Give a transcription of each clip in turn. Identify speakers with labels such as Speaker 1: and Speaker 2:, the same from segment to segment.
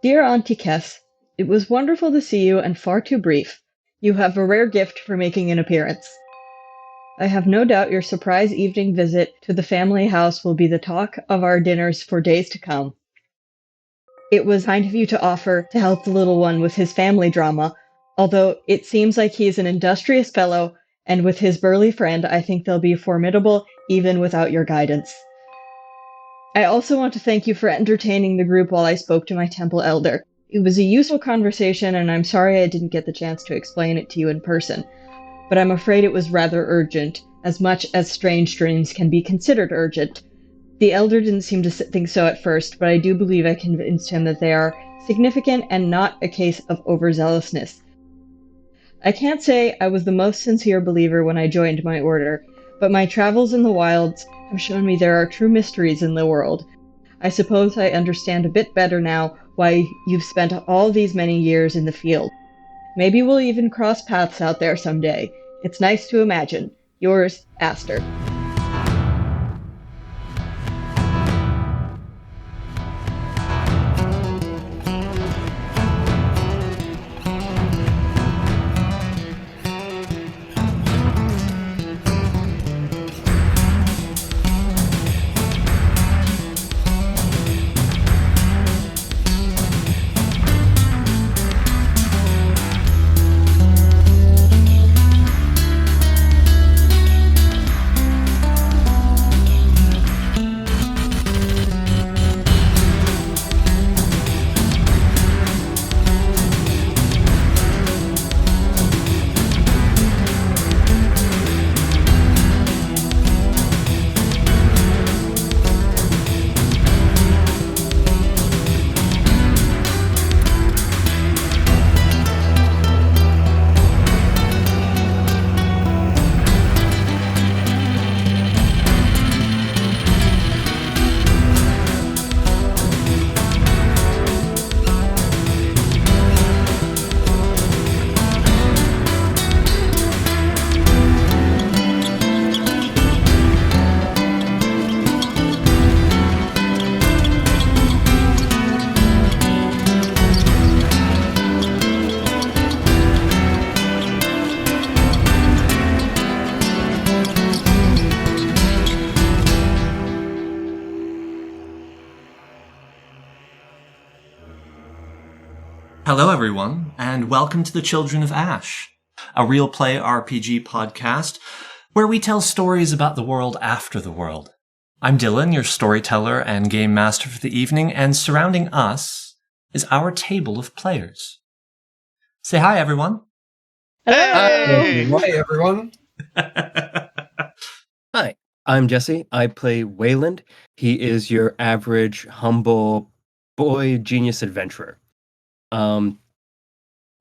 Speaker 1: Dear Auntie Kess, it was wonderful to see you and far too brief. You have a rare gift for making an appearance. I have no doubt your surprise evening visit to the family house will be the talk of our dinners for days to come. It was kind of you to offer to help the little one with his family drama, although it seems like he's an industrious fellow, and with his burly friend, I think they'll be formidable even without your guidance. I also want to thank you for entertaining the group while I spoke to my temple elder. It was a useful conversation, and I'm sorry I didn't get the chance to explain it to you in person, but I'm afraid it was rather urgent, as much as strange dreams can be considered urgent. The elder didn't seem to think so at first, but I do believe I convinced him that they are significant and not a case of overzealousness. I can't say I was the most sincere believer when I joined my order, but my travels in the wilds have shown me there are true mysteries in the world. I suppose I understand a bit better now why you've spent all these many years in the field. Maybe we'll even cross paths out there someday. It's nice to imagine. Yours, Aster.
Speaker 2: Hello, everyone, and welcome to the Children of Ash, a real play RPG podcast where we tell stories about the world after the world. I'm Dylan, your storyteller and game master for the evening, and surrounding us is our table of players. Say hi, everyone.
Speaker 3: Hey!
Speaker 4: Hi, everyone.
Speaker 3: Hi, I'm Jesse. I play Wayland. He is your average, humble boy genius adventurer.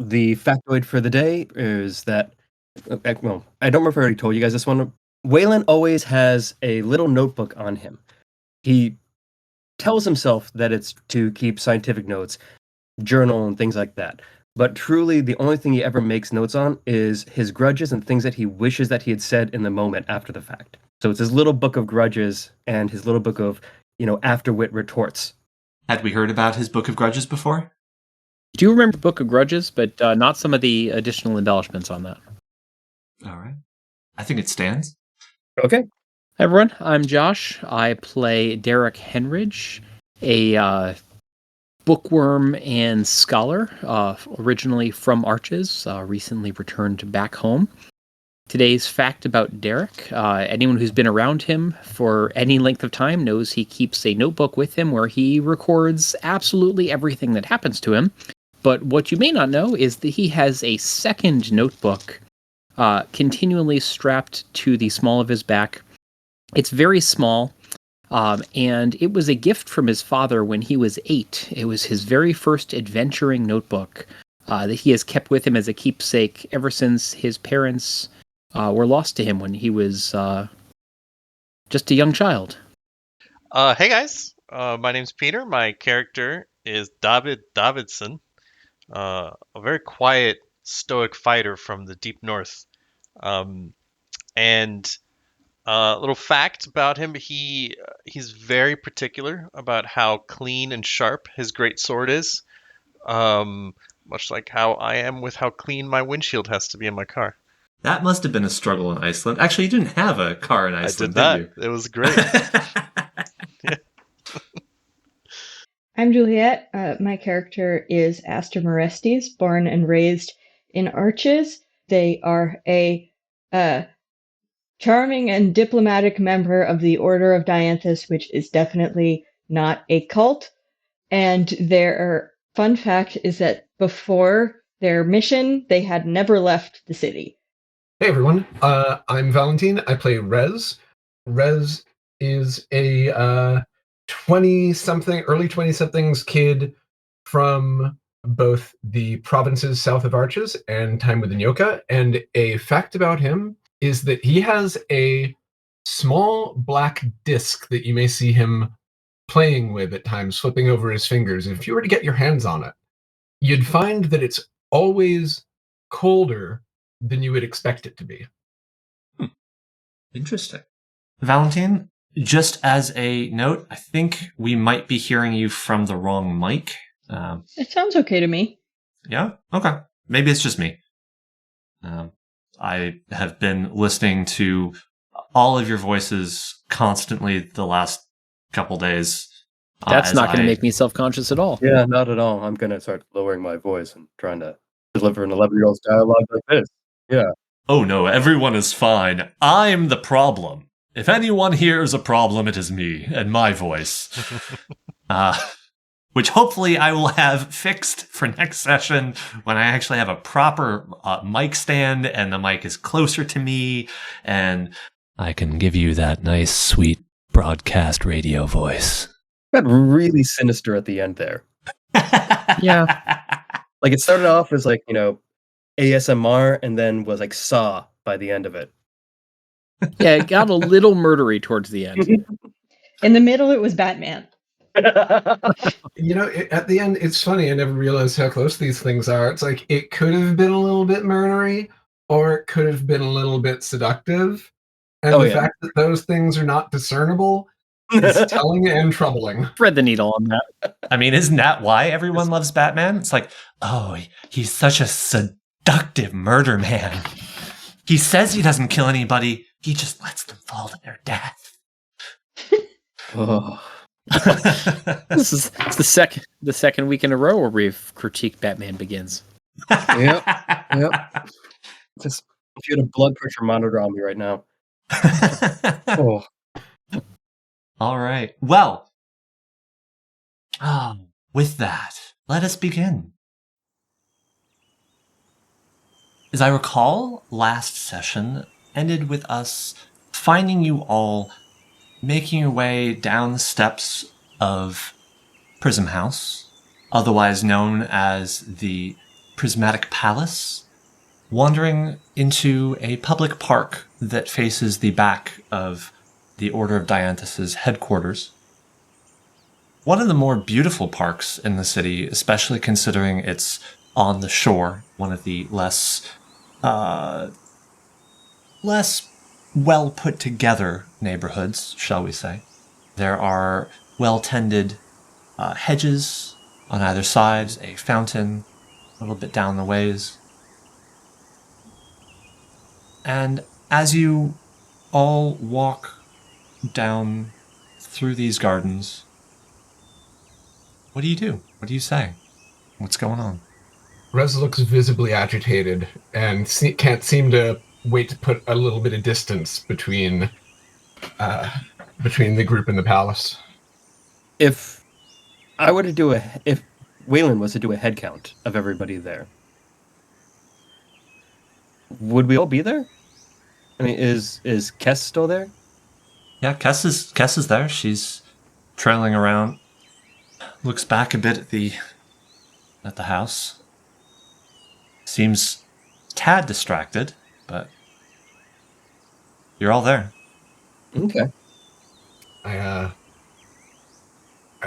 Speaker 3: The factoid for the day is that, well, I don't remember if I already told you guys this one. Wayland always has a little notebook on him. He tells himself that it's to keep scientific notes, journal, and things like that. But truly, the only thing he ever makes notes on is his grudges and things that he wishes that he had said in the moment after the fact. So it's his little book of grudges and his little book of, afterwit retorts.
Speaker 2: Had we heard about his Book of Grudges before?
Speaker 5: I do remember Book of Grudges, but not some of the additional embellishments on that.
Speaker 2: All right. I think it stands.
Speaker 3: Okay.
Speaker 5: Hi, everyone. I'm Josh. I play Derek Henridge, a bookworm and scholar, originally from Arches, recently returned back home. Today's fact about Derek, anyone who's been around him for any length of time knows he keeps a notebook with him where he records absolutely everything that happens to him. But what you may not know is that he has a second notebook continually strapped to the small of his back. It's very small, and it was a gift from his father when he was 8. It was his very first adventuring notebook that he has kept with him as a keepsake ever since his parents were lost to him when he was just a young child.
Speaker 4: Hey guys, my name's Peter. My character is David Davidson, a very quiet, stoic fighter from the deep north. And a little fact about him: he's very particular about how clean and sharp his great sword is. Much like how I am with how clean my windshield has to be in my car.
Speaker 2: That must have been a struggle in Iceland. Actually, you didn't have a car in
Speaker 4: I
Speaker 2: Iceland,
Speaker 4: did not.
Speaker 2: you?
Speaker 4: It was great.
Speaker 1: I'm Juliet. My character is Aster Morestes, born and raised in Arches. They are a charming and diplomatic member of the Order of Dianthus, which is definitely not a cult. And their fun fact is that before their mission, they had never left the city.
Speaker 6: Hey everyone, I'm Valentine. I play Rez. Rez is a 20-something, early 20-somethings kid from both the provinces south of Arches and Time with the Nyoka. And a fact about him is that he has a small black disc that you may see him playing with at times, flipping over his fingers. If you were to get your hands on it, you'd find that it's always colder than you would expect it to be.
Speaker 2: Interesting. Valentine, just as a note, I think we might be hearing you from the wrong mic.
Speaker 1: It sounds okay to me.
Speaker 2: Yeah? Okay. Maybe it's just me. I have been listening to all of your voices constantly the last couple days.
Speaker 5: That's not going to make me self-conscious at all.
Speaker 3: Yeah, not at all. I'm going to start lowering my voice and trying to deliver an 11-year-old's dialogue like this. Yeah.
Speaker 2: Oh no, everyone is fine. I'm the problem. If anyone hears a problem, it is me and my voice. Which hopefully I will have fixed for next session when I actually have a proper mic stand and the mic is closer to me and I can give you that nice, sweet broadcast radio voice.
Speaker 3: Got really sinister at the end there.
Speaker 5: Yeah.
Speaker 3: Like it started off as like, ASMR and then was like Saw by the end of it.
Speaker 5: Yeah, it got a little murdery towards the end.
Speaker 1: In the middle, it was Batman.
Speaker 6: At the end, it's funny. I never realized how close these things are. It's like it could have been a little bit murdery, or it could have been a little bit seductive. And the fact that those things are not discernible is telling and troubling.
Speaker 5: Thread the needle on that.
Speaker 2: I mean, isn't that why everyone loves Batman? It's like, oh, he's such a seductive murder man. He says he doesn't kill anybody. He just lets them fall to their death.
Speaker 3: Oh.
Speaker 5: It's the second week in a row where we've critiqued Batman Begins.
Speaker 3: Yep. Just if you had a blood pressure monitor on me right now. Oh.
Speaker 2: All right. Well, with that, let us begin. As I recall, last session ended with us finding you all making your way down the steps of Prism House, otherwise known as the Prismatic Palace, wandering into a public park that faces the back of the Order of Dianthus' headquarters. One of the more beautiful parks in the city, especially considering it's on the shore, one of the less well put together neighborhoods, shall we say. There are well-tended hedges on either side, a fountain a little bit down the ways. And as you all walk down through these gardens, what do you do? What do you say? What's going on?
Speaker 6: Rez looks visibly agitated and can't seem to wait to put a little bit of distance between the group and the palace.
Speaker 3: If Waylon was to do a head count of everybody there, would we all be there? I mean, is Kess still there?
Speaker 2: Yeah, Kess is there. She's trailing around. Looks back a bit at the house. Seems tad distracted, but you're all there.
Speaker 3: Okay.
Speaker 6: I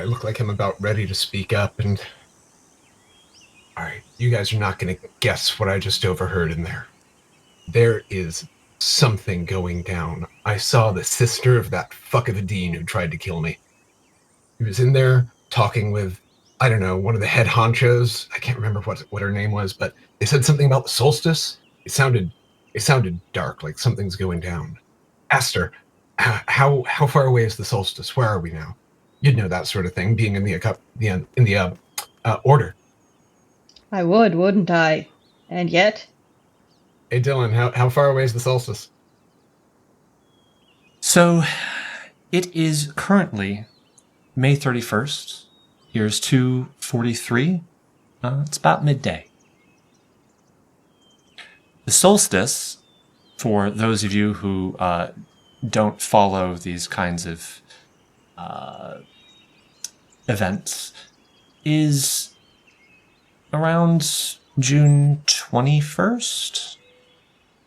Speaker 6: look like I'm about ready to speak up, and all right, you guys are not going to guess what I just overheard in there. There is something going down. I saw the sister of that fuck of a dean who tried to kill me. He was in there talking with I don't know, one of the head honchos. I can't remember what her name was, but they said something about the solstice. It sounded dark, like something's going down. Asked her, how far away is the solstice? Where are we now? You'd know that sort of thing, being in the order.
Speaker 1: I would, wouldn't I? And yet,
Speaker 6: Hey Dylan, how far away is the solstice?
Speaker 2: So, it is currently May 31st. Here's 2:43. It's about midday. The solstice, for those of you who don't follow these kinds of events, is around June 21st.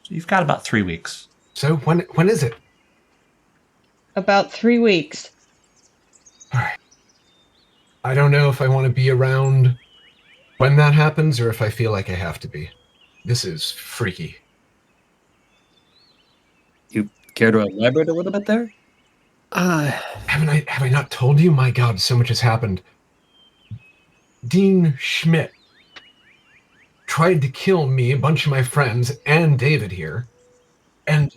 Speaker 2: So you've got about 3 weeks.
Speaker 6: So when is it?
Speaker 1: about 3 weeks.
Speaker 6: All right. I don't know if I want to be around when that happens or if I feel like I have to be. This is freaky.
Speaker 3: You care to elaborate a little bit there?
Speaker 6: Have I not told you? My God, so much has happened. Dean Schmidt tried to kill me, a bunch of my friends, and David here. And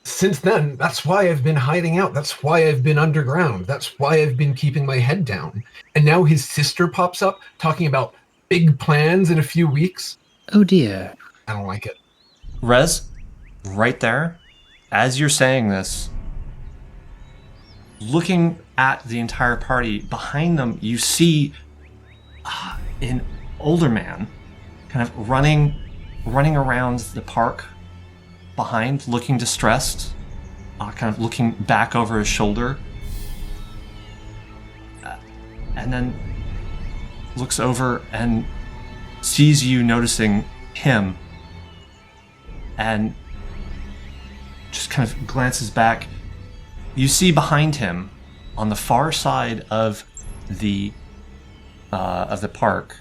Speaker 6: since then, that's why I've been hiding out. That's why I've been underground. That's why I've been keeping my head down. And now his sister pops up talking about big plans in a few weeks.
Speaker 5: Oh dear.
Speaker 6: I don't like it.
Speaker 2: Rez, right there, as you're saying this, looking at the entire party, behind them, you see an older man kind of running around the park behind, looking distressed, kind of looking back over his shoulder, and then looks over and sees you noticing him and just kind of glances back. You see behind him, on the far side of the park,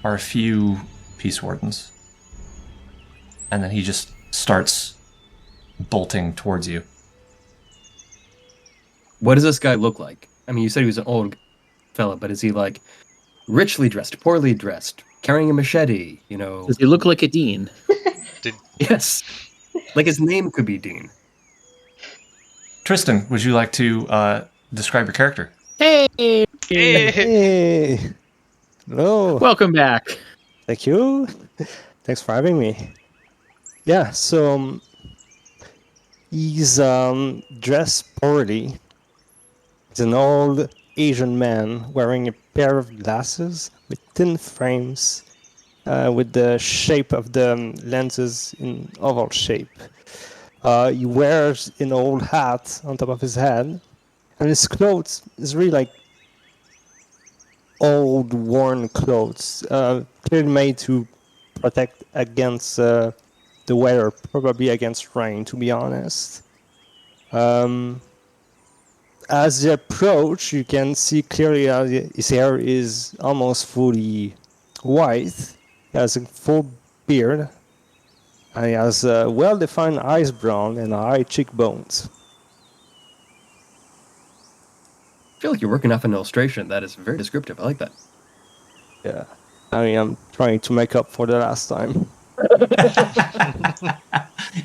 Speaker 2: are a few peace wardens, and then he just starts bolting towards you.
Speaker 3: What does this guy look like? I mean, you said he was an old fella, but is he like richly dressed, poorly dressed, carrying a machete? You know,
Speaker 5: Does he look like a dean?
Speaker 3: yes, like his name could be Dean.
Speaker 2: Tristan, would you like to describe your character?
Speaker 5: Hey!
Speaker 7: Hey, hello.
Speaker 5: Welcome back.
Speaker 7: Thank you. Thanks for having me. Yeah, so he's dressed poorly. He's an old Asian man wearing a pair of glasses with thin frames, with the shape of the lenses in oval shape. He wears an old hat on top of his head, and his clothes is really like old, worn clothes, clearly made to protect against the weather, probably against rain, to be honest. As you approach, you can see clearly his hair is almost fully white. He has a full beard, and he has well-defined eyebrows and high cheekbones.
Speaker 3: I feel like you're working off an illustration. That is very descriptive. I like that.
Speaker 7: Yeah, I mean, I'm trying to make up for the last time.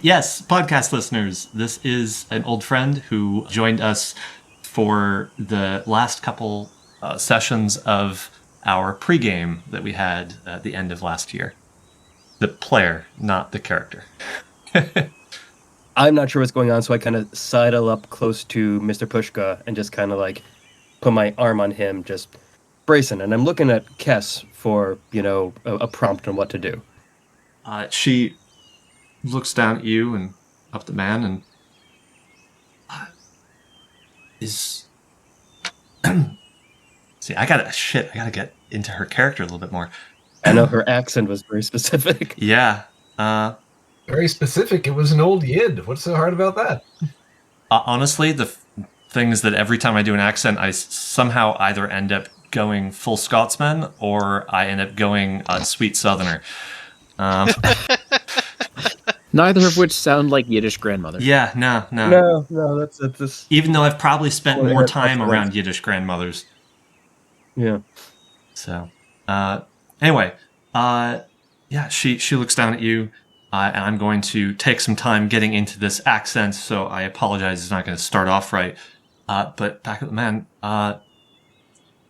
Speaker 2: Yes, podcast listeners, this is an old friend who joined us for the last couple sessions of our pregame that we had at the end of last year. The player, not the character.
Speaker 3: I'm not sure what's going on, so I kind of sidle up close to Mr. Pushka and just kind of like put my arm on him, just bracing. And I'm looking at Kess for, a prompt on what to do.
Speaker 2: She looks down at you and up the man and is... See, I gotta get into her character a little bit more.
Speaker 3: I know her accent was very specific.
Speaker 2: Yeah.
Speaker 6: Very specific. It was an old Yid. What's so hard about that?
Speaker 2: Honestly, the thing is that every time I do an accent, I somehow either end up going full Scotsman or I end up going sweet Southerner.
Speaker 5: Neither of which sound like Yiddish grandmother.
Speaker 2: Yeah, no.
Speaker 7: No, that's
Speaker 2: Even though I've probably spent
Speaker 7: Well,
Speaker 2: more
Speaker 7: that's
Speaker 2: time
Speaker 7: nice.
Speaker 2: around Yiddish grandmothers.
Speaker 3: Yeah.
Speaker 2: So, anyway, yeah, she looks down at you, and I'm going to take some time getting into this accent, so I apologize. It's not going to start off right. But back at the man,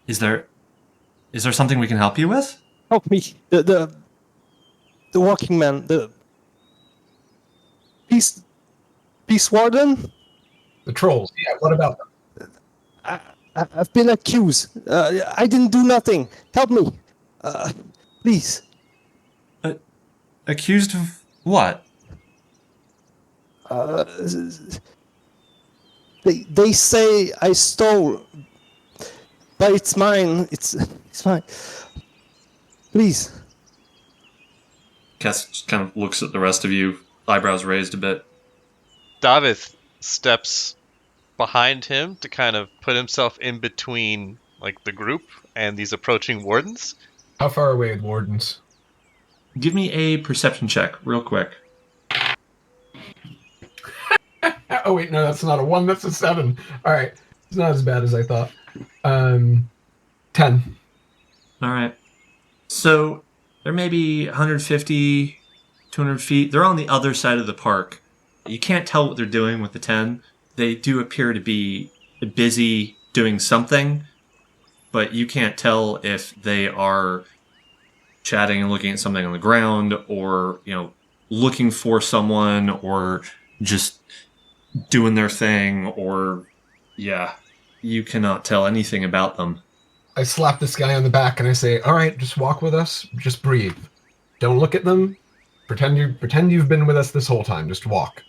Speaker 2: is there something we can help you with?
Speaker 7: Help me. The walking man. The peace warden.
Speaker 6: The trolls. Yeah, what about them?
Speaker 7: I've been accused. I didn't do nothing. Help me, please.
Speaker 2: Accused of what?
Speaker 7: They say I stole, but it's mine. It's mine. Please.
Speaker 2: Cass just kind of looks at the rest of you, eyebrows raised a bit.
Speaker 4: David steps behind him to kind of put himself in between like the group and these approaching wardens.
Speaker 6: How far away are the wardens?
Speaker 2: Give me a perception check, real quick.
Speaker 6: Oh wait, no, that's not a 1, that's a 7. Alright. It's not as bad as I thought. 10.
Speaker 2: Alright. So, they're maybe 150, 200 feet. They're on the other side of the park. You can't tell what they're doing with the 10. They do appear to be busy doing something, but you can't tell if they are chatting and looking at something on the ground, or, looking for someone, or just doing their thing, or, yeah, you cannot tell anything about them.
Speaker 6: I slap this guy on the back and I say, alright, just walk with us, just breathe. Don't look at them. Pretend you've been with us this whole time, just walk.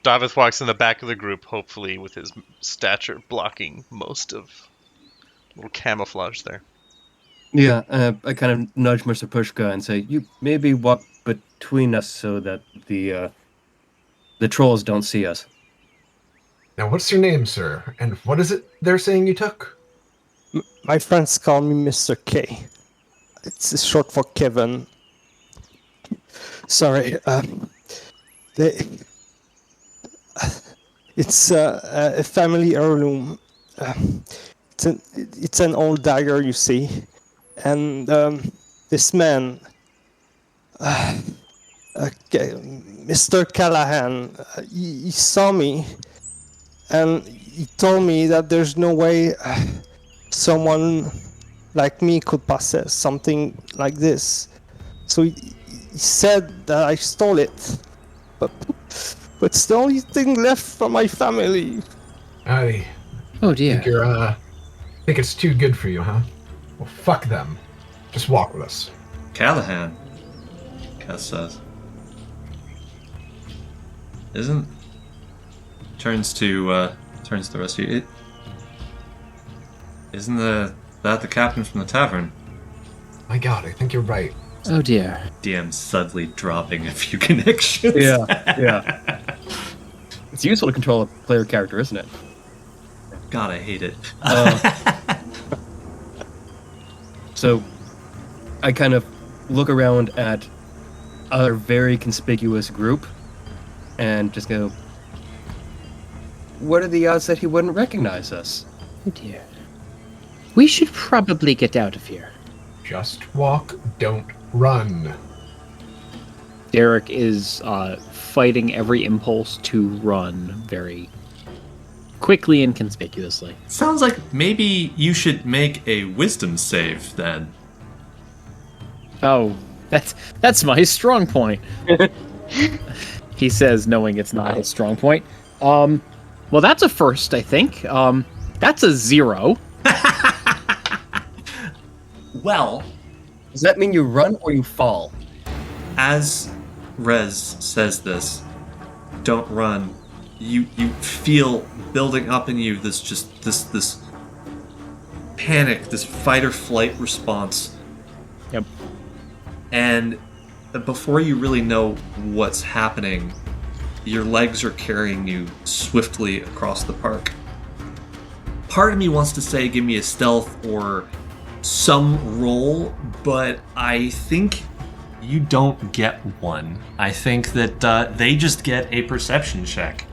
Speaker 4: David walks in the back of the group, hopefully with his stature blocking most of little camouflage there.
Speaker 3: Yeah, I kind of nudge Mr. Pushka and say, "You maybe walk between us so that the trolls don't see us."
Speaker 6: Now, what's your name, sir? And what is it they're saying you took?
Speaker 7: My friends call me Mr. K. It's short for Kevin. Sorry. It's a family heirloom. It's an old dagger, you see. And this man, Mr. Callahan, he saw me, and he told me that there's no way someone like me could possess something like this. So he said that I stole it, but it's the only thing left from my family.
Speaker 5: Oh dear.
Speaker 6: Think it's too good for you, huh? Well, fuck them. Just walk with us.
Speaker 2: Callahan, Cass says. Turns to the rest of you. Isn't that the captain from the tavern?
Speaker 6: My god, I think you're right.
Speaker 5: Oh dear.
Speaker 2: DM suddenly dropping a few connections.
Speaker 3: Yeah. It's useful to control a player character, isn't it?
Speaker 2: God, I hate it.
Speaker 3: So, I kind of look around at our very conspicuous group and just go, what are the odds that he wouldn't recognize us?
Speaker 5: Oh dear. We should probably get out of here.
Speaker 6: Just walk, don't run.
Speaker 5: Derek is fighting every impulse to run very quickly and conspicuously.
Speaker 2: Sounds like maybe you should make a wisdom save then.
Speaker 5: Oh, that's my strong point. He says, knowing it's not his strong point. Well, that's a first, I think. That's a 0.
Speaker 2: Well,
Speaker 3: Does that mean you run or you fall?
Speaker 2: as Rez says this, don't run. You feel building up in you this panic, this fight or flight response.
Speaker 5: Yep.
Speaker 2: And before you really know what's happening, your legs are carrying you swiftly across the park. Part of me wants to say give me a stealth or some roll, but I think you don't get one. I think that they just get a perception check.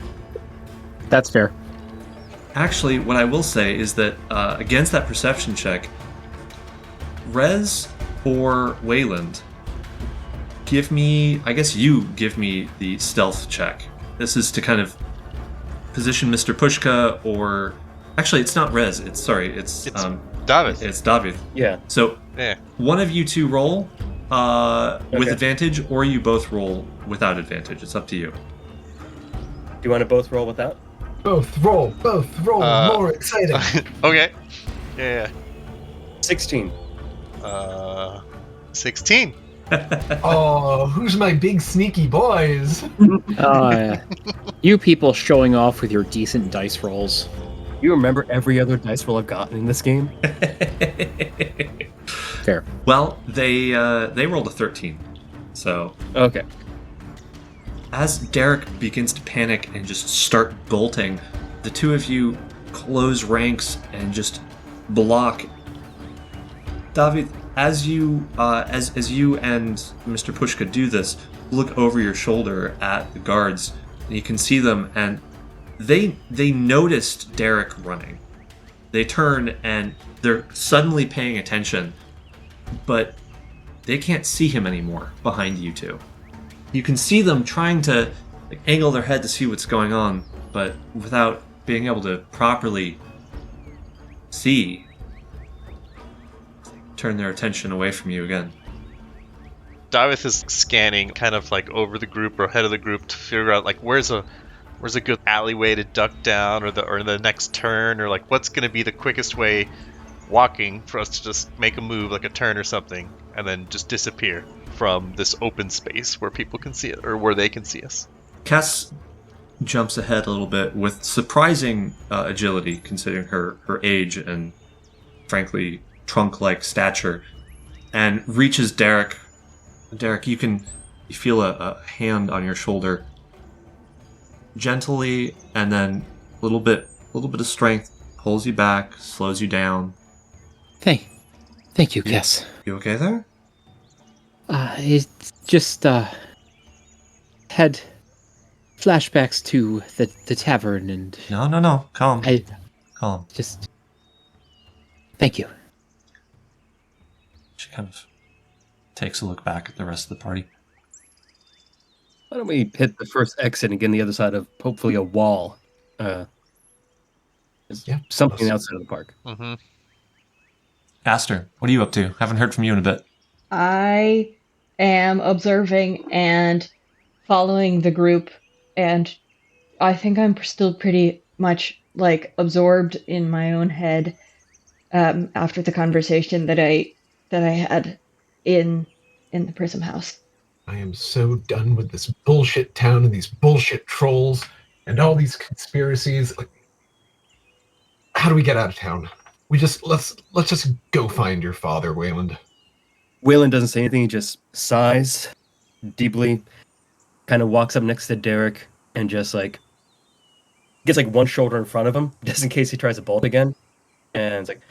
Speaker 5: That's fair.
Speaker 2: Actually, what I will say is that against that perception check, Rez or Wayland, give me the stealth check. This is to kind of position Mr. Pushka, or actually, it's not Rez. It's
Speaker 4: David.
Speaker 2: It's David.
Speaker 3: Yeah.
Speaker 2: So
Speaker 4: Yeah.
Speaker 2: one of you two roll with
Speaker 3: Okay.
Speaker 2: advantage, or you both roll without advantage. It's up to you.
Speaker 3: Do you want to both roll without?
Speaker 6: Both roll. More exciting.
Speaker 4: Okay. Yeah.
Speaker 3: 16.
Speaker 4: 16.
Speaker 6: Oh, who's my big sneaky boys?
Speaker 5: You people showing off with your decent dice rolls.
Speaker 3: You remember every other dice roll I've gotten in this game?
Speaker 5: Fair.
Speaker 2: Well, they rolled a 13. So
Speaker 3: Okay.
Speaker 2: as Derek begins to panic and just start bolting, the two of you close ranks and just block. David, as you and Mr. Pushka do this, look over your shoulder at the guards, and you can see them, and they noticed Derek running. They turn and they're suddenly paying attention, but they can't see him anymore behind you two. You can see them trying to angle their head to see what's going on, but without being able to properly see, turn their attention away from you again.
Speaker 4: David is scanning kind of like over the group or ahead of the group to figure out like where's a good alleyway to duck down, or the next turn, or like what's going to be the quickest way walking for us to just make a move, like a turn or something, and then just disappear from this open space where people can see it, or where they can see us.
Speaker 2: Cass jumps ahead a little bit with surprising agility, considering her age and, frankly, trunk-like stature, and reaches Derek. Derek, you feel a hand on your shoulder, gently, and then a little bit of strength pulls you back, slows you down.
Speaker 5: Thank you, Cass.
Speaker 2: You okay there?
Speaker 5: It just had flashbacks to the tavern, and
Speaker 2: No. Calm.
Speaker 5: I
Speaker 2: Calm.
Speaker 5: just thank you.
Speaker 2: She kind of takes a look back at the rest of the party.
Speaker 3: Why don't we hit the first exit and get on the other side of hopefully a wall?
Speaker 6: Yeah.
Speaker 3: Something outside of the park.
Speaker 4: Mm-hmm.
Speaker 2: Aster, what are you up to? Haven't heard from you in a bit.
Speaker 1: I am observing and following the group, and I think I'm still pretty much like absorbed in my own head after the conversation that I had in the Prism House.
Speaker 6: I am so done with this bullshit town and these bullshit trolls and all these conspiracies. Like, how do we get out of town? Let's just go find your father, Wayland.
Speaker 3: Wayland doesn't say anything. He just sighs deeply, kind of walks up next to Derek, and just like gets like one shoulder in front of him, just in case he tries to bolt again. And it's like,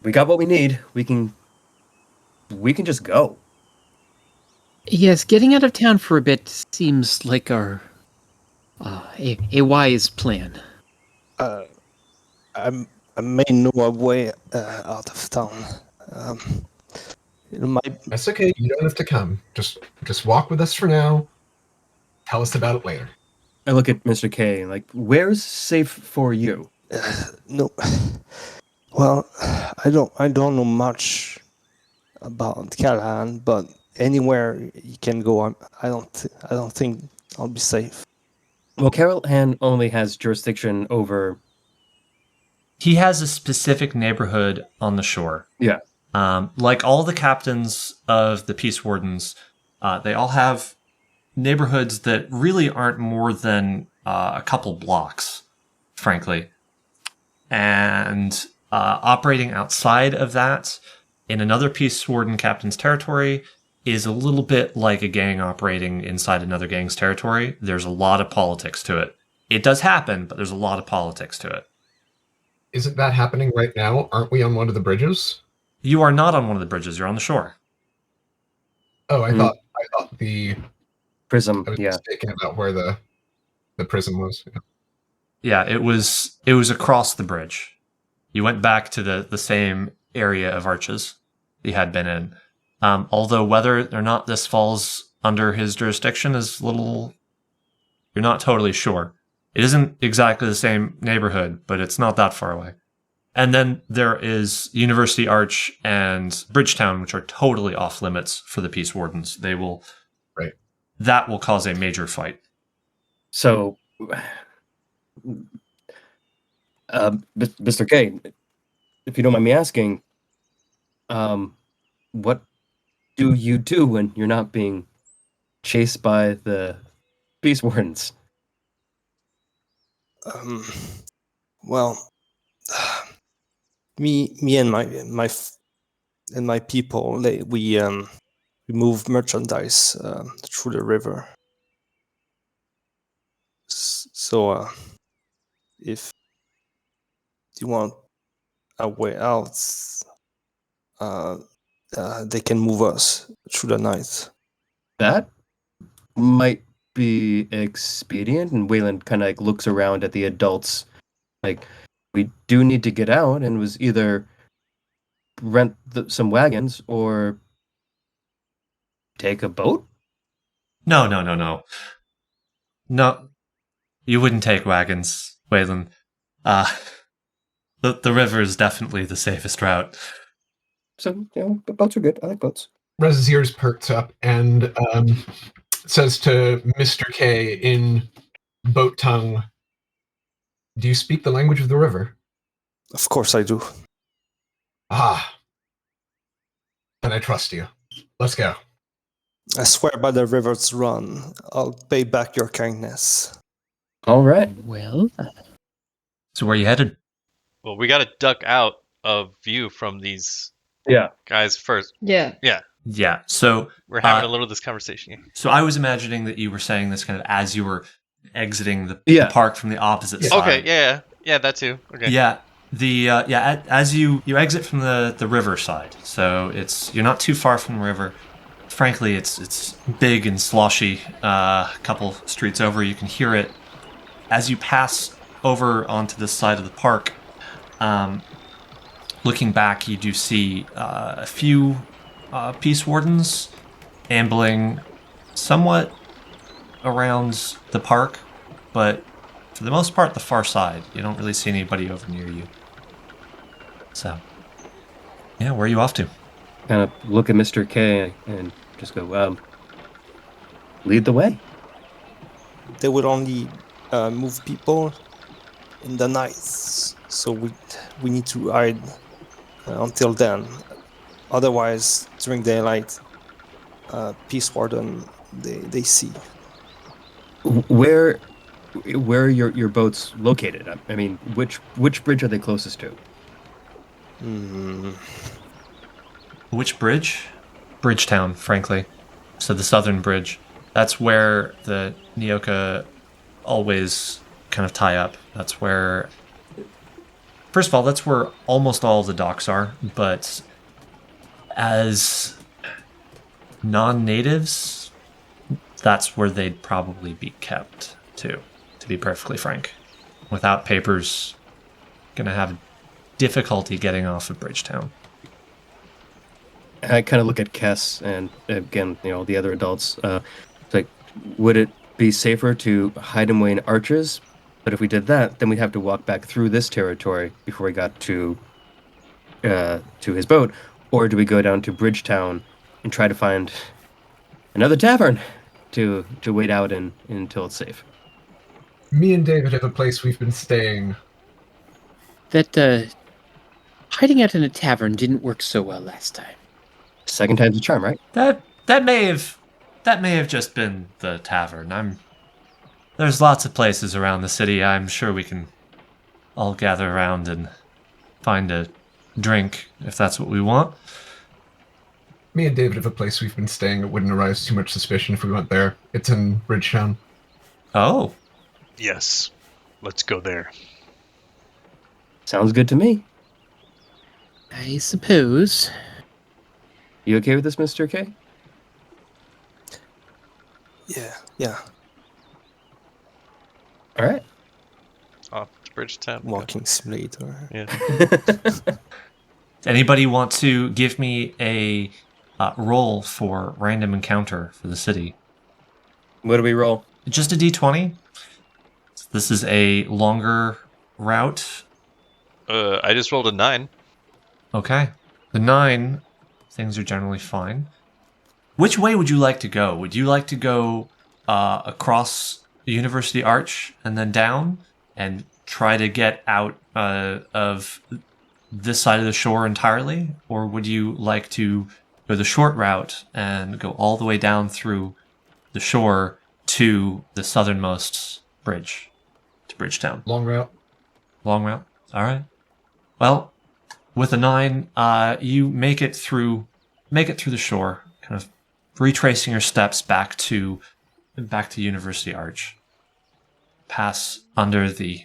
Speaker 3: we got what we need. We can just go.
Speaker 5: Yes, getting out of town for a bit seems like our a wise plan.
Speaker 7: I may know a way out of town. It might.
Speaker 6: That's okay. You don't have to come. Just walk with us for now. Tell us about it later.
Speaker 3: I look at Mr. K, like, where's safe for you?
Speaker 7: No. Well, I don't know much about Callahan, but anywhere you can go, I don't think I'll be safe.
Speaker 3: Well, Callahan only has jurisdiction over.
Speaker 2: He has a specific neighborhood on the shore.
Speaker 3: Yeah.
Speaker 2: Like all the captains of the Peace Wardens, they all have neighborhoods that really aren't more than a couple blocks, frankly. And operating outside of that, in another Peace Warden captain's territory, is a little bit like a gang operating inside another gang's territory. There's a lot of politics to it. It does happen, but there's a lot of politics to it.
Speaker 6: Isn't that happening right now? Aren't we on one of the bridges?
Speaker 2: You are not on one of the bridges. You're on the shore.
Speaker 6: Oh, I thought the
Speaker 3: Prism,
Speaker 6: I was
Speaker 3: yeah.
Speaker 6: mistaken about where the prison was.
Speaker 2: Yeah, it was across the bridge. You went back to the same area of Arches he had been in. Although whether or not this falls under his jurisdiction is you're not totally sure. It isn't exactly the same neighborhood, but it's not that far away. And then there is University Arch and Bridgetown, which are totally off limits for the Peace Wardens. They will,
Speaker 6: Right.
Speaker 2: That will cause a major fight.
Speaker 3: So, Mr. K, if you don't mind me asking, what do you do when you're not being chased by the Peace Wardens?
Speaker 7: Well, me and my people, we move merchandise through the river. So if you want a way out, they can move us through the night.
Speaker 3: That might be expedient. And Wayland kind of like looks around at the adults, like, we do need to get out, and was either rent some wagons or take a boat.
Speaker 2: No. No, you wouldn't take wagons, Waylon. The river is definitely the safest route.
Speaker 3: So, boats are good. I like boats.
Speaker 6: Rez's ears perks up and says to Mr. K in boat tongue, "Do you speak the language of the river?"
Speaker 7: Of course I do.
Speaker 6: Ah. Then I trust you. Let's go.
Speaker 7: I swear by the river's run, I'll pay back your kindness.
Speaker 3: All right.
Speaker 5: Well,
Speaker 2: So where are you headed?
Speaker 4: Well, we got to duck out of view from these
Speaker 3: Yeah.
Speaker 4: guys first.
Speaker 1: Yeah.
Speaker 2: Yeah, so
Speaker 4: We're having a little of this conversation here.
Speaker 2: So I was imagining that you were saying this kind of as you were exiting the park from the opposite side.
Speaker 4: Okay, yeah, that too. Okay.
Speaker 2: Yeah, as you exit from the river side, so you're not too far from the river. Frankly, it's big and sloshy. A couple streets over, you can hear it as you pass over onto this side of the park. Looking back, you do see a few Peace Wardens ambling somewhat around the park, but for the most part, the far side. You don't really see anybody over near you. So, yeah, where are you off to?
Speaker 3: Kind of look at Mr. K and just go, lead the way.
Speaker 7: They would only move people in the nights, so we need to hide until then. Otherwise, during daylight, Peace Warden, they see.
Speaker 3: Where are your boats located? I mean, which bridge are they closest to?
Speaker 2: Which bridge? Bridgetown, frankly. So the southern bridge. That's where the Nyoka always kind of tie up. That's where... First of all, that's where almost all of the docks are, but as non-natives, that's where they'd probably be kept, too, to be perfectly frank. Without papers, gonna have difficulty getting off of Bridgetown.
Speaker 3: I kind of look at Kess and, again, the other adults. It's like, would it be safer to hide him away in Arches? But if we did that, then we'd have to walk back through this territory before we got to his boat. Or do we go down to Bridgetown and try to find another tavern to wait out in until it's safe?
Speaker 6: Me and David have a place we've been staying.
Speaker 5: that hiding out in a tavern didn't work so well last time.
Speaker 3: Second time's a charm, right?
Speaker 2: That may have just been the tavern. There's lots of places around the city. I'm sure we can all gather around and find a drink if that's what we want.
Speaker 6: Me and David have a place we've been staying. It wouldn't arouse too much suspicion if we went there. It's in Bridgetown.
Speaker 2: Oh.
Speaker 4: Yes. Let's go there.
Speaker 3: Sounds good to me.
Speaker 5: I suppose.
Speaker 3: You okay with this, Mr. K?
Speaker 7: Yeah.
Speaker 3: All right.
Speaker 4: Off to Bridgetown.
Speaker 7: Walking simulator.
Speaker 4: Yeah.
Speaker 2: Anybody want to give me a roll for random encounter for the city?
Speaker 3: What do we roll?
Speaker 2: Just a d20. This is a longer route.
Speaker 4: I just rolled a 9.
Speaker 2: Okay. The 9, things are generally fine. Which way would you like to go? Would you like to go across the University Arch and then down and try to get out of this side of the shore entirely? Or would you like to go the short route and go all the way down through the shore to the southernmost bridge, to Bridgetown?
Speaker 6: Long route.
Speaker 2: Long route? All right. Well, with a 9, you make it through the shore, kind of retracing your steps back to University Arch. Pass under the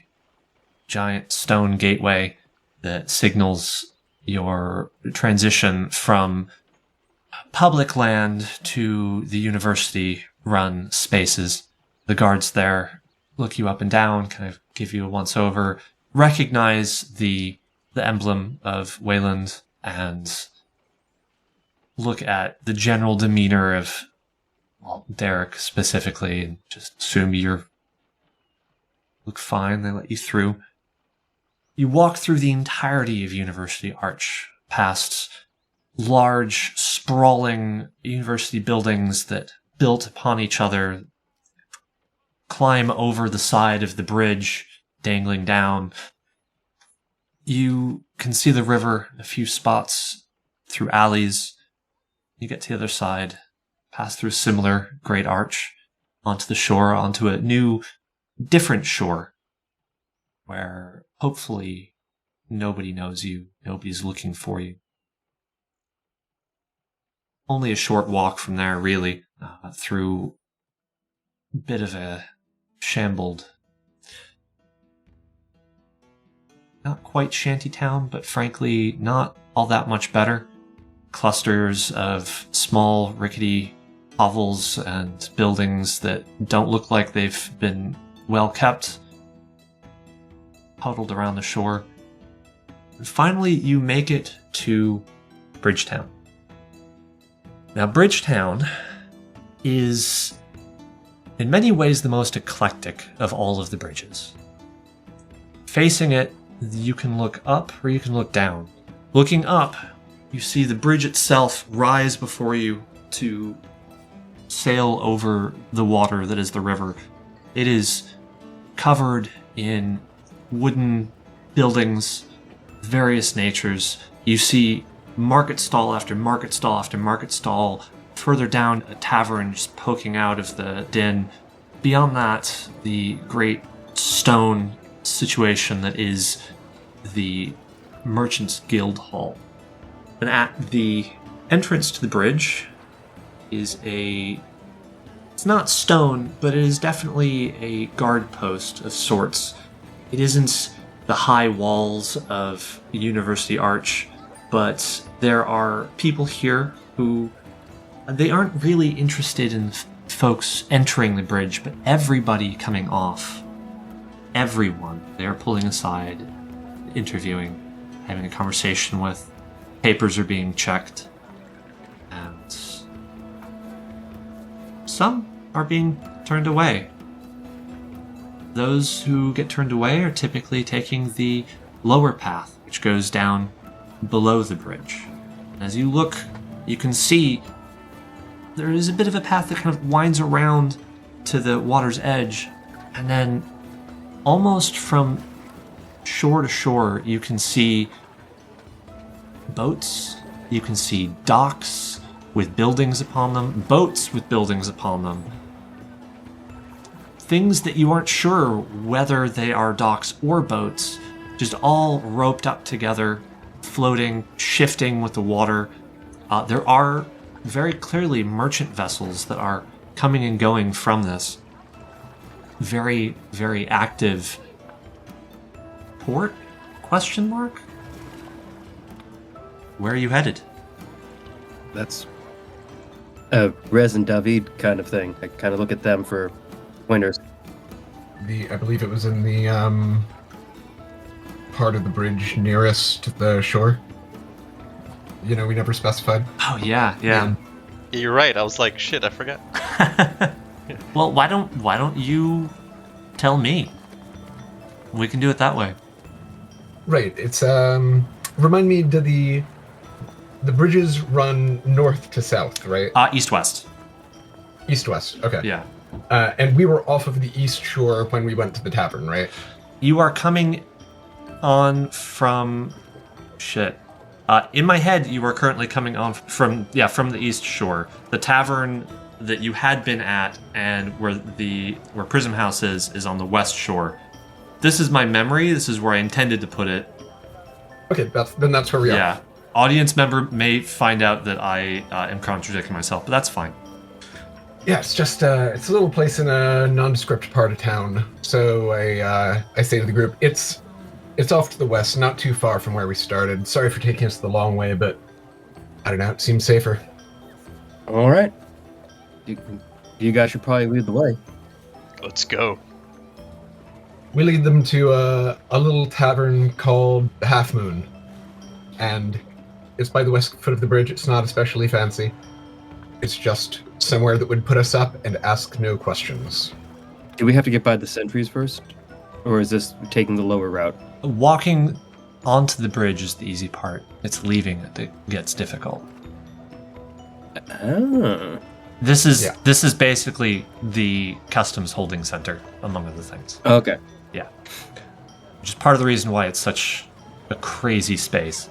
Speaker 2: giant stone gateway that signals your transition from public land to the university-run spaces. The guards there look you up and down, kind of give you a once-over, recognize the emblem of Wayland, and look at the general demeanor of Derek specifically, and just assume you look fine. They let you through. You walk through the entirety of University Arch, past large, sprawling university buildings that built upon each other, climb over the side of the bridge, dangling down. You can see the river in a few spots through alleys. You get to the other side, pass through a similar great arch, onto the shore, onto a new, different shore, where hopefully nobody knows you, nobody's looking for you. Only a short walk from there, really, through a bit of a shambled, not quite shantytown, but frankly not all that much better. Clusters of small, rickety hovels and buildings that don't look like they've been well kept, huddled around the shore. And finally, you make it to Bridgetown. Now, Bridgetown is, in many ways, the most eclectic of all of the bridges. Facing it, you can look up or you can look down. Looking up, you see the bridge itself rise before you to sail over the water that is the river. It is covered in wooden buildings of various natures. You see market stall after market stall after market stall. Further down, a tavern just poking out of the din. Beyond that, the great stone situation that is the Merchants Guild Hall. And at the entrance to the bridge is it's not stone, but it is definitely a guard post of sorts. It isn't the high walls of University Arch, but there are people here who, they aren't really interested in folks entering the bridge, but everybody coming off. Everyone they are pulling aside, interviewing, having a conversation with. Papers are being checked, and some are being turned away. Those who get turned away are typically taking the lower path, which goes down below the bridge. As you look, you can see there is a bit of a path that kind of winds around to the water's edge, and then almost from shore to shore, you can see boats, you can see docks with buildings upon them, boats with buildings upon them. Things that you aren't sure whether they are docks or boats, just all roped up together, floating, shifting with the water. There are very clearly merchant vessels that are coming and going from this. Very, very active port? Question mark? Where are you headed?
Speaker 3: That's a Rez and David kind of thing. I kind of look at them for pointers.
Speaker 6: I believe it was in the part of the bridge nearest the shore. we never specified.
Speaker 2: Oh, yeah.
Speaker 6: And
Speaker 4: You're right. I was like, shit, I forgot.
Speaker 2: Well, why don't you tell me? We can do it that way.
Speaker 6: right, it's remind me, do the bridges run north to south, right?
Speaker 2: East-west.
Speaker 6: East-west. Okay.
Speaker 2: Yeah.
Speaker 6: And we were off of the east shore when we went to the tavern, right?
Speaker 2: You are coming on from... Shit. In my head, you are currently coming on from the east shore. The tavern that you had been at and where Prism House is on the west shore. This is my memory. This is where I intended to put it.
Speaker 6: Okay, that's where we are.
Speaker 2: Yeah. Audience member may find out that I am contradicting myself, but that's fine.
Speaker 6: Yeah, it's just it's a little place in a nondescript part of town. So I say to the group, it's off to the west, not too far from where we started. Sorry for taking us the long way, but I don't know, it seems safer.
Speaker 3: All right. You guys should probably lead the way.
Speaker 4: Let's go.
Speaker 6: We lead them to a little tavern called the Half Moon, and it's by the west foot of the bridge. It's not especially fancy. It's just somewhere that would put us up and ask no questions.
Speaker 3: Do we have to get by the sentries first? Or is this taking the lower route?
Speaker 2: Walking onto the bridge is the easy part. It's leaving that gets difficult.
Speaker 3: Oh.
Speaker 2: This is basically the customs holding center, among other things.
Speaker 3: Okay.
Speaker 2: Yeah. Which is part of the reason why it's such a crazy space.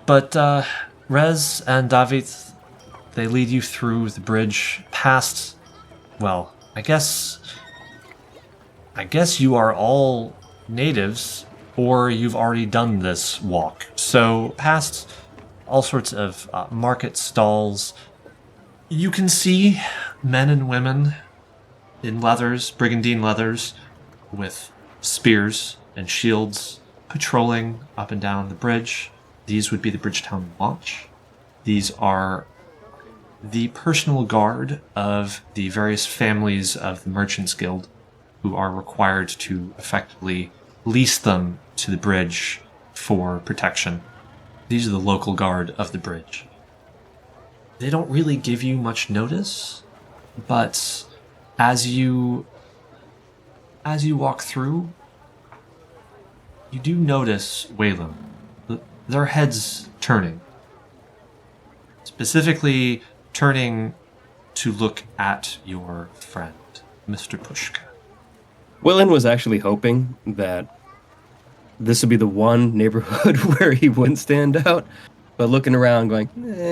Speaker 2: But Rez and David, they lead you through the bridge past, well, I guess you are all natives, or you've already done this walk. So past all sorts of market stalls, you can see men and women in leathers, brigandine leathers, with spears and shields, patrolling up and down the bridge. These would be the Bridgetown Watch. These are the personal guard of the various families of the Merchants Guild, who are required to effectively lease them to the bridge for protection. These are the local guard of the bridge. They don't really give you much notice, but as you walk through, you do notice Waylon. Their heads turning. Specifically turning to look at your friend, Mr. Pushka.
Speaker 3: Waylon was actually hoping that this would be the one neighborhood where he wouldn't stand out, but looking around going,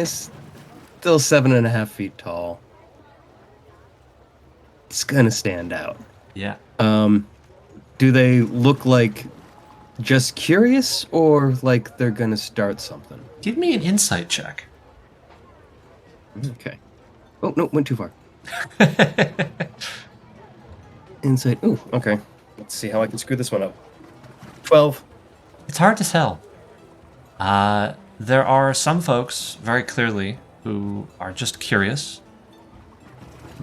Speaker 3: still 7.5 feet tall. It's gonna stand out.
Speaker 2: Yeah.
Speaker 3: Do they look like just curious or like they're gonna start something?
Speaker 2: Give me an insight check.
Speaker 3: Okay. Oh, no, went too far. Insight. Ooh, okay. Let's see how I can screw this one up. 12.
Speaker 2: It's hard to tell. There are some folks, very clearly, who are just curious.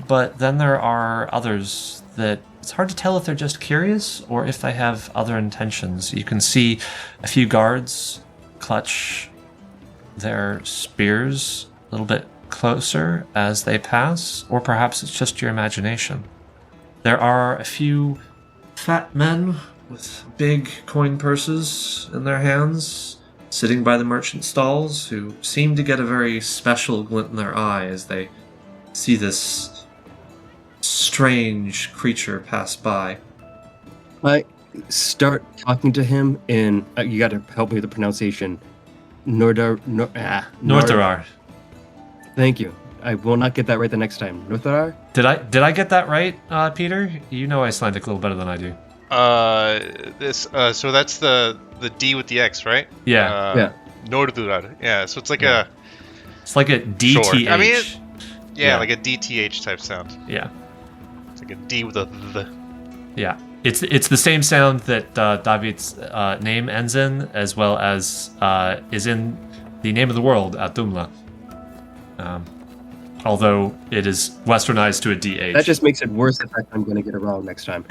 Speaker 2: But then there are others that it's hard to tell if they're just curious or if they have other intentions. You can see a few guards clutch their spears a little bit closer as they pass, or perhaps it's just your imagination. There are a few fat men with big coin purses in their hands, sitting by the merchant stalls, who seem to get a very special glint in their eye as they see this strange creature pass by.
Speaker 3: I start talking to him in, you gotta help me with the pronunciation,
Speaker 2: Northarar.
Speaker 3: Thank you. I will not get that right the next time. Northarar?
Speaker 2: Did I get that right, Peter? You know Icelandic a little better than I do.
Speaker 4: So that's the D with the X, right?
Speaker 2: Yeah.
Speaker 3: Yeah.
Speaker 4: Nordurar. Yeah. So it's like
Speaker 2: It's like a DTH.
Speaker 4: Short. I mean, like a DTH type sound.
Speaker 2: Yeah.
Speaker 4: It's like a D with a th.
Speaker 2: Yeah. It's the same sound that David's name ends in, as well as is in the name of the world, Atumla. Although it is westernized to a DH.
Speaker 3: That just makes it worse the fact I'm going to get it wrong next time.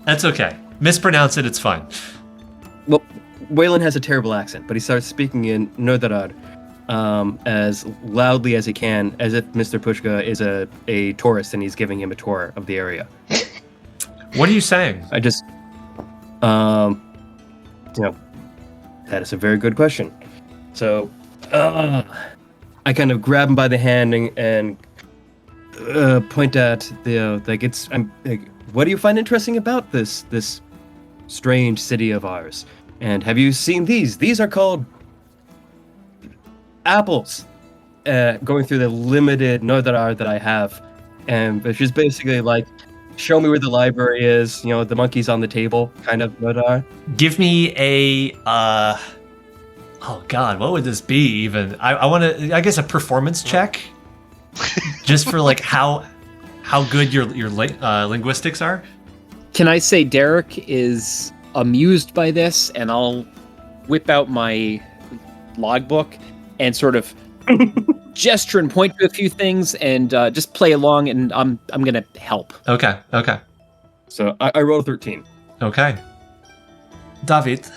Speaker 2: That's okay. Mispronounce it, it's fine.
Speaker 3: Well, Waylon has a terrible accent, but he starts speaking in Nordarad as loudly as he can, as if Mr. Pushka is a tourist and he's giving him a tour of the area.
Speaker 2: What are you saying?
Speaker 3: I just, that is a very good question. So, I kind of grab him by the hand and point at what do you find interesting about this strange city of ours? And have you seen these? These are called apples. Going through the limited Nordarar that I have, and which is basically like, show me where the library is. The monkey's on the table, kind of Nodar.
Speaker 2: Give me a oh god, what would this be even? I want to, I guess, a performance check, just for like how good your linguistics are.
Speaker 5: Can I say Derek is amused by this, and I'll whip out my logbook and sort of gesture and point to a few things and just play along, and I'm gonna help.
Speaker 2: Okay.
Speaker 3: So I rolled 13.
Speaker 2: Okay. David,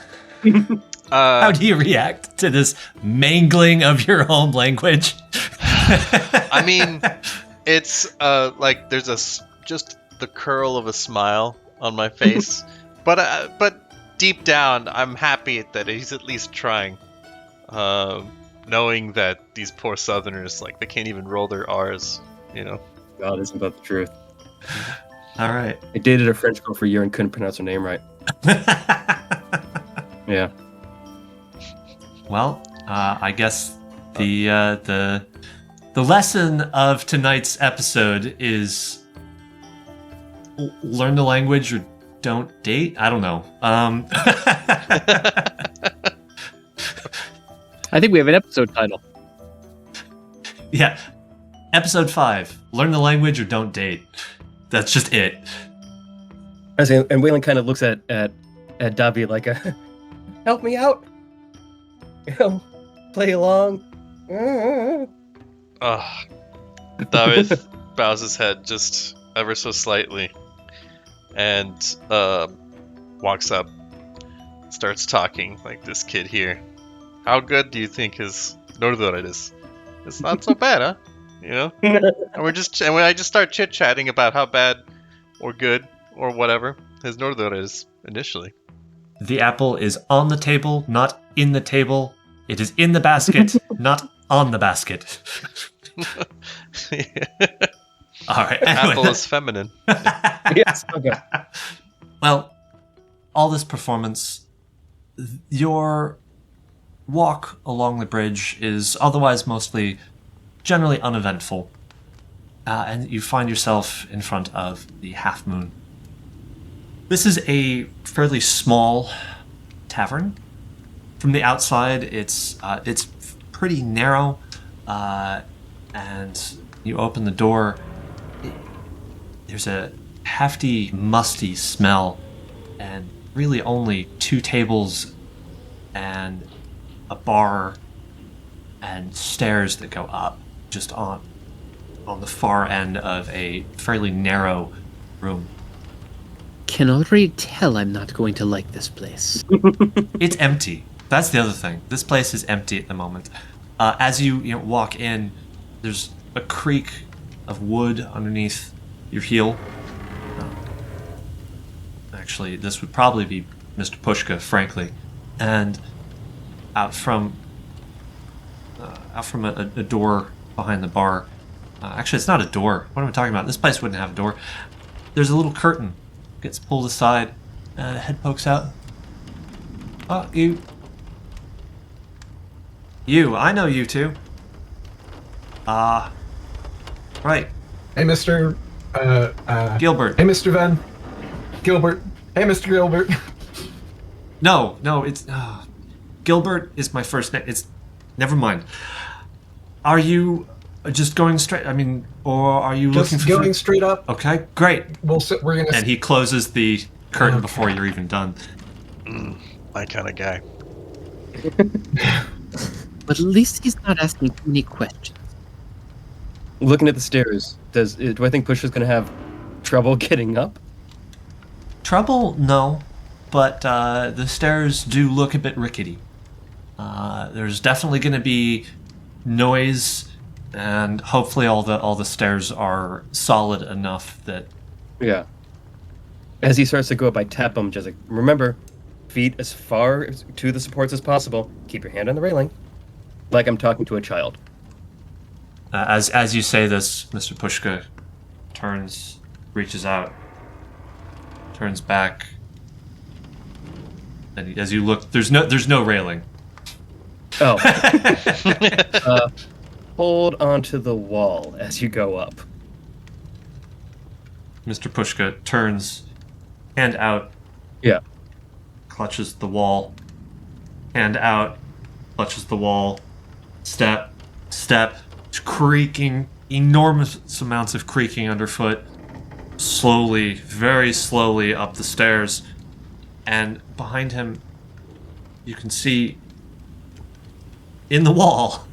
Speaker 2: how do you react to this mangling of your own language?
Speaker 4: I mean, it's like there's just the curl of a smile on my face, but deep down, I'm happy that he's at least trying. Knowing that these poor Southerners, like, they can't even roll their R's,
Speaker 3: God, isn't that the truth?
Speaker 2: All right.
Speaker 3: I dated a French girl for a year and couldn't pronounce her name right. Yeah.
Speaker 2: Well, I guess the lesson of tonight's episode is learn the language or don't date. I don't know.
Speaker 5: I think we have an episode title.
Speaker 2: Yeah. Episode 5. Learn the language or don't date. That's just it.
Speaker 3: And Waylon kind of looks at Davi like help me out. Play along.
Speaker 4: David bows his head just ever so slightly and walks up, starts talking like this kid here. How good do you think his Nordorat is? It's not so bad, huh? And I just start chit-chatting about how bad or good or whatever his Nordorat is initially.
Speaker 2: The apple is on the table, not in the table. It is in the basket, not on the basket. All right. Anyway.
Speaker 4: Apple is feminine.
Speaker 3: Yes. Okay.
Speaker 2: Well, all this performance, your walk along the bridge is otherwise mostly generally uneventful, and you find yourself in front of the Half Moon. This is a fairly small tavern. From the outside, it's pretty narrow, and you open the door. There's a hefty, musty smell, and really only 2 tables and a bar and stairs that go up just on the far end of a fairly narrow room.
Speaker 5: Can already tell I'm not going to like this place.
Speaker 2: It's empty. That's the other thing. This place is empty at the moment. As you walk in, there's a creak of wood underneath your heel. Actually, this would probably be Mr. Pushka, frankly. And out from a door behind the bar. Actually, it's not a door. What am I talking about? This place wouldn't have a door. There's a little curtain. Gets pulled aside. Head pokes out. Oh, you. I know you two. Right.
Speaker 6: Hey, Mr.
Speaker 2: Gilbert.
Speaker 6: Hey, Mr. Van. Gilbert. Hey, Mr. Gilbert.
Speaker 2: No, it's... Gilbert is my first name. It's... Never mind. Are you just going straight? I mean, or are you looking for...
Speaker 6: Just going straight up.
Speaker 2: Okay, great.
Speaker 6: We're gonna...
Speaker 2: And he closes the curtain before you're even done.
Speaker 4: My kind of guy.
Speaker 5: But at least he's not asking too many questions.
Speaker 3: Looking at the stairs, do I think Pushka's going to have trouble getting up?
Speaker 2: Trouble? No. but the stairs do look a bit rickety. There's definitely going to be noise, and hopefully all the stairs are solid enough that...
Speaker 3: Yeah. As he starts to go up, I tap him, just like, remember, feet as far to the supports as possible. Keep your hand on the railing, like I'm talking to a child.
Speaker 2: As you say this, Mr. Pushka turns, reaches out, turns back, and as you look, there's no railing.
Speaker 3: Oh. Hold onto the wall as you go up.
Speaker 2: Mr. Pushka turns, hand out,
Speaker 3: Yeah.
Speaker 2: clutches the wall, hand out, clutches the wall, step, creaking, enormous amounts of creaking underfoot, slowly, very slowly up the stairs, and behind him, you can see in the wall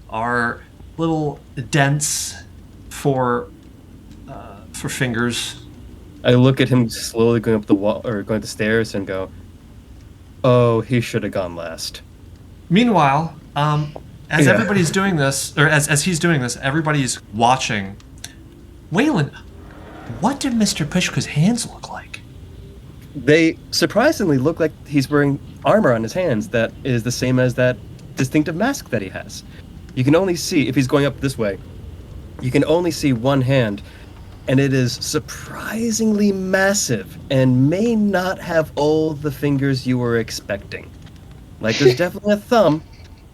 Speaker 2: are little dents for fingers.
Speaker 3: I look at him slowly going up the wall or going up the stairs and go, "Oh, he should have gone last."
Speaker 2: Meanwhile, as
Speaker 3: Yeah.
Speaker 2: everybody's doing this, or as he's doing this, everybody's watching. Waylon, what did Mr. Pushka's hands look like?
Speaker 3: They surprisingly look like he's wearing armor on his hands that is the same as that distinctive mask that he has. You can only see, if he's going up this way, you can only see one hand, and it is surprisingly massive and may not have all the fingers you were expecting. Like, there's definitely a thumb,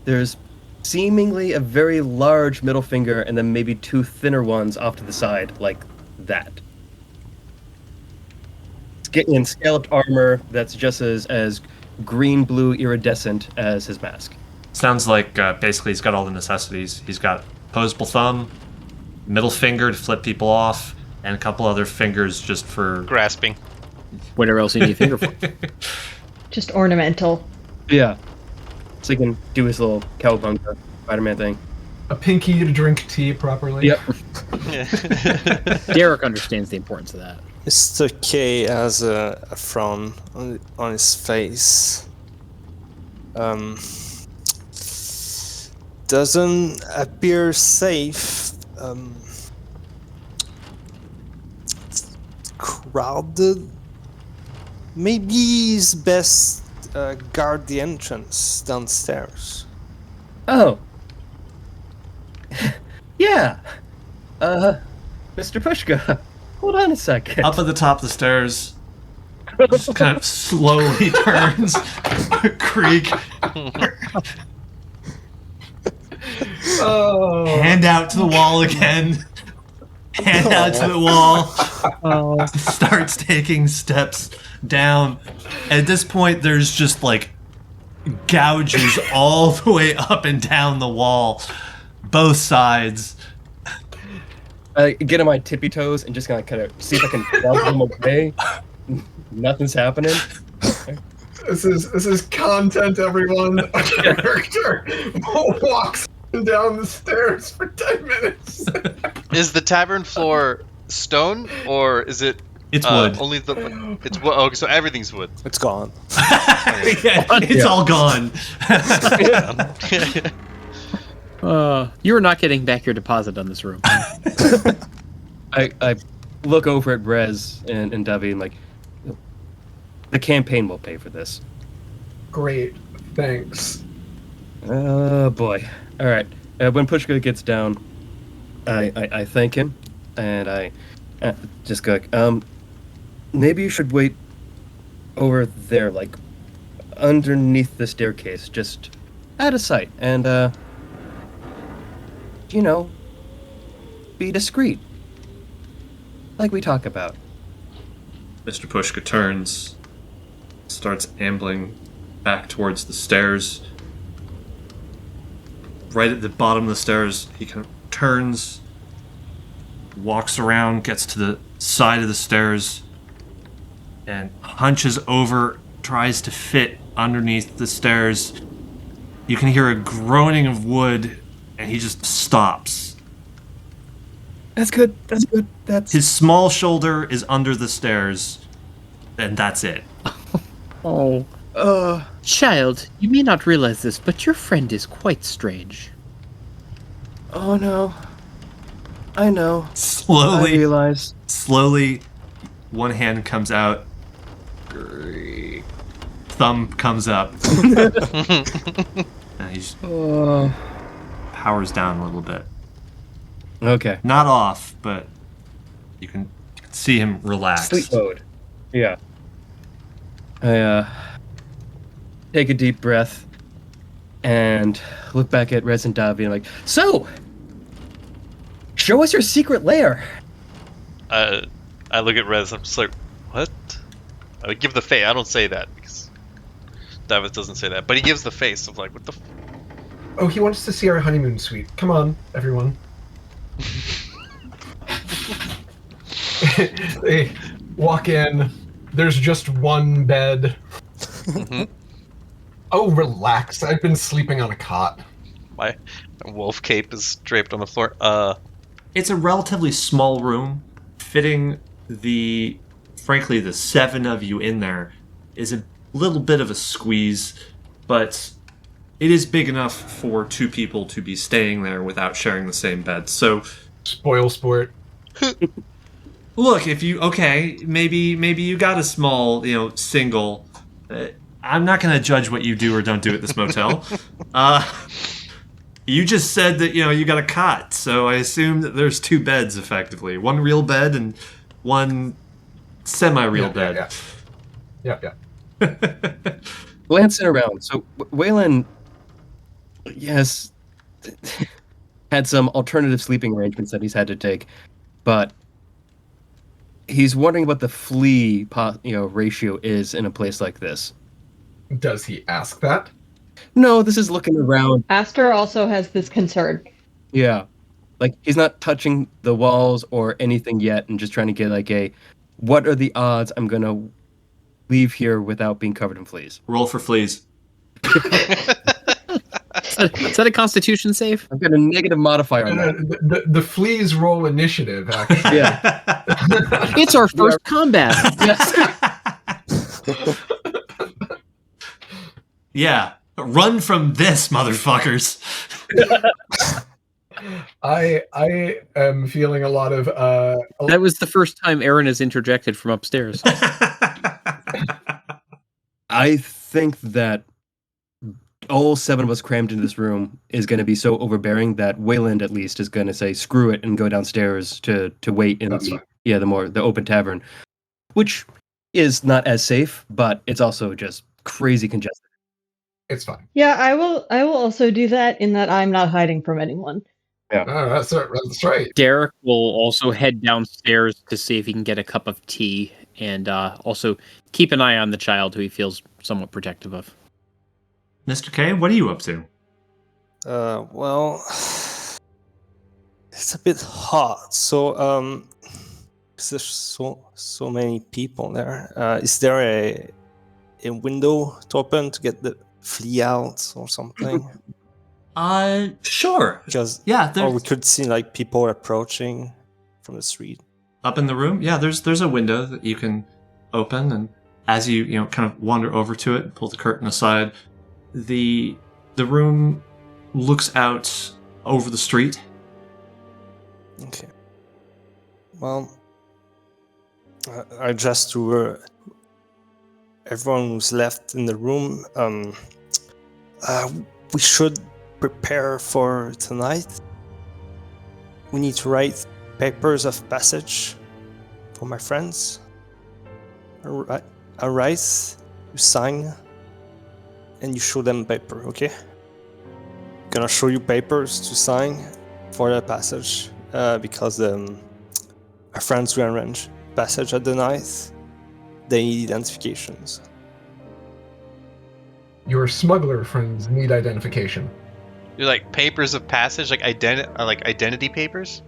Speaker 3: there's seemingly a very large middle finger, and then maybe two thinner ones off to the side, like that. Getting in scalloped armor that's just as green-blue iridescent as his mask.
Speaker 2: Sounds like basically he's got all the necessities. He's got opposable thumb, middle finger to flip people off, and a couple other fingers just for...
Speaker 4: Grasping.
Speaker 5: Whatever else you need a finger for.
Speaker 1: Just ornamental.
Speaker 3: Yeah. So he can do his little cowabunga Spider-Man thing.
Speaker 6: A pinky to drink tea properly.
Speaker 3: Yep.
Speaker 5: Derek understands the importance of that.
Speaker 7: Mr. K has a frown on his face. Doesn't appear safe. Crowded. Maybe he's best guard the entrance downstairs.
Speaker 3: Oh. Yeah. Mr. Pushka, hold on a second.
Speaker 2: Up at the top of the stairs, just kind of slowly turns, creak,
Speaker 6: Oh.
Speaker 2: hand out to the wall again, hand out to the wall, starts taking steps down. At this point, there's just like gouges all the way up and down the wall, both sides.
Speaker 3: I get on my tippy toes and just kind of see if I can rub them away. Nothing's happening.
Speaker 6: This is content, everyone. A character walks down the stairs for 10 minutes.
Speaker 4: Is the tavern floor stone or is it?
Speaker 2: It's wood.
Speaker 4: Only the. It's wood. Oh, so everything's wood.
Speaker 7: It's gone.
Speaker 2: Yeah, it's all gone.
Speaker 5: You are not getting back your deposit on this room.
Speaker 3: I look over at Rez and Davi and like, the campaign will pay for this.
Speaker 6: Great, thanks.
Speaker 3: Oh boy. All right. When Pushka gets down, I thank him, and I just go like, maybe you should wait over there, like underneath the staircase, just out of sight, and be discreet, like we talk about.
Speaker 2: Mr. Pushka turns, starts ambling back towards the stairs. Right at the bottom of the stairs, he kind of turns, walks around, gets to the side of the stairs, and hunches over, tries to fit underneath the stairs. You can hear a groaning of wood, and he just stops.
Speaker 3: That's good. That's good. That's
Speaker 2: His small shoulder is under the stairs, and that's it.
Speaker 5: Oh.
Speaker 3: Uh,
Speaker 5: Child, you may not realize this, but your friend is quite strange.
Speaker 3: oh no. I know. I
Speaker 2: Slowly,
Speaker 3: realize.
Speaker 2: one hand comes out. Thumb comes up. And he just
Speaker 3: Oh.
Speaker 2: powers down a little bit.
Speaker 3: Okay.
Speaker 2: Not off, but you can see him relaxed.
Speaker 3: Sleep mode. Yeah. I take a deep breath and look back at Rez and Davi and like, so, show us your secret lair.
Speaker 4: I look at Rez. I'm just like, what? I give the face. I don't say that because Davis doesn't say that, but he gives the face of like, what the.
Speaker 6: Oh, he wants to see our honeymoon suite. Come on, everyone. They walk in. There's just one bed.
Speaker 4: Mhm.
Speaker 6: Oh, relax. I've been sleeping on a cot.
Speaker 4: My wolf cape is draped on the floor.
Speaker 2: It's a relatively small room, fitting frankly, the 7 of you in there is a little bit of a squeeze, but it is big enough for 2 people to be staying there without sharing the same bed. So,
Speaker 6: Spoil sport.
Speaker 2: look, if you maybe you got a small, single. I'm not going to judge what you do or don't do at this motel. You just said that you got a cot, so I assume that there's 2 beds effectively, one real bed and one semi-real bed.
Speaker 6: Yeah.
Speaker 3: Glancing around, so Waylon, yes, had some alternative sleeping arrangements that he's had to take, but he's wondering what the flea ratio is in a place like this.
Speaker 6: Does he ask that?
Speaker 3: No, this is looking around.
Speaker 1: Aster also has this concern.
Speaker 3: Yeah, like he's not touching the walls or anything yet, and just trying to get what are the odds I'm gonna leave here without being covered in fleas?
Speaker 2: Roll for fleas.
Speaker 5: Is that a Constitution save?
Speaker 3: I've got a negative modifier on that.
Speaker 6: The fleas roll initiative, actually.
Speaker 3: Yeah.
Speaker 5: It's our first combat.
Speaker 2: Yeah. Run from this, motherfuckers.
Speaker 6: I am feeling a lot of
Speaker 5: That was the first time Aaron has interjected from upstairs.
Speaker 3: I think that all 7 of us crammed into this room is going to be so overbearing that Wayland at least is going to say screw it and go downstairs to wait in
Speaker 6: That's
Speaker 3: the
Speaker 6: fine.
Speaker 3: the open tavern, which is not as safe, but it's also just crazy congested.
Speaker 6: It's fine.
Speaker 1: Yeah, I will also do that in that I'm not hiding from anyone.
Speaker 6: Oh, that's right.
Speaker 5: Derek will also head downstairs to see if he can get a cup of tea, and also keep an eye on the child who he feels somewhat protective of.
Speaker 2: Mr. K, what are you up to?
Speaker 7: Well, it's a bit hot. So, 'cause there's so many people there. Is there a window to open to get the flea out or something?
Speaker 2: Sure.
Speaker 7: Because
Speaker 2: Yeah,
Speaker 7: or we
Speaker 2: there's
Speaker 7: could see people approaching from the street.
Speaker 2: up in the room. Yeah, there's a window that you can open, and as you kind of wander over to it, pull the curtain aside, the room looks out over the street.
Speaker 7: Okay. Well, I just to everyone who's left in the room. We should prepare for tonight. We need to write papers of passage for my friends. Alright, you sign and you show them paper, okay? Gonna show you papers to sign for the passage because our friends will arrange passage at the night. They need identifications.
Speaker 6: Your smuggler friends need identification.
Speaker 4: You're like papers of passage, like identity papers.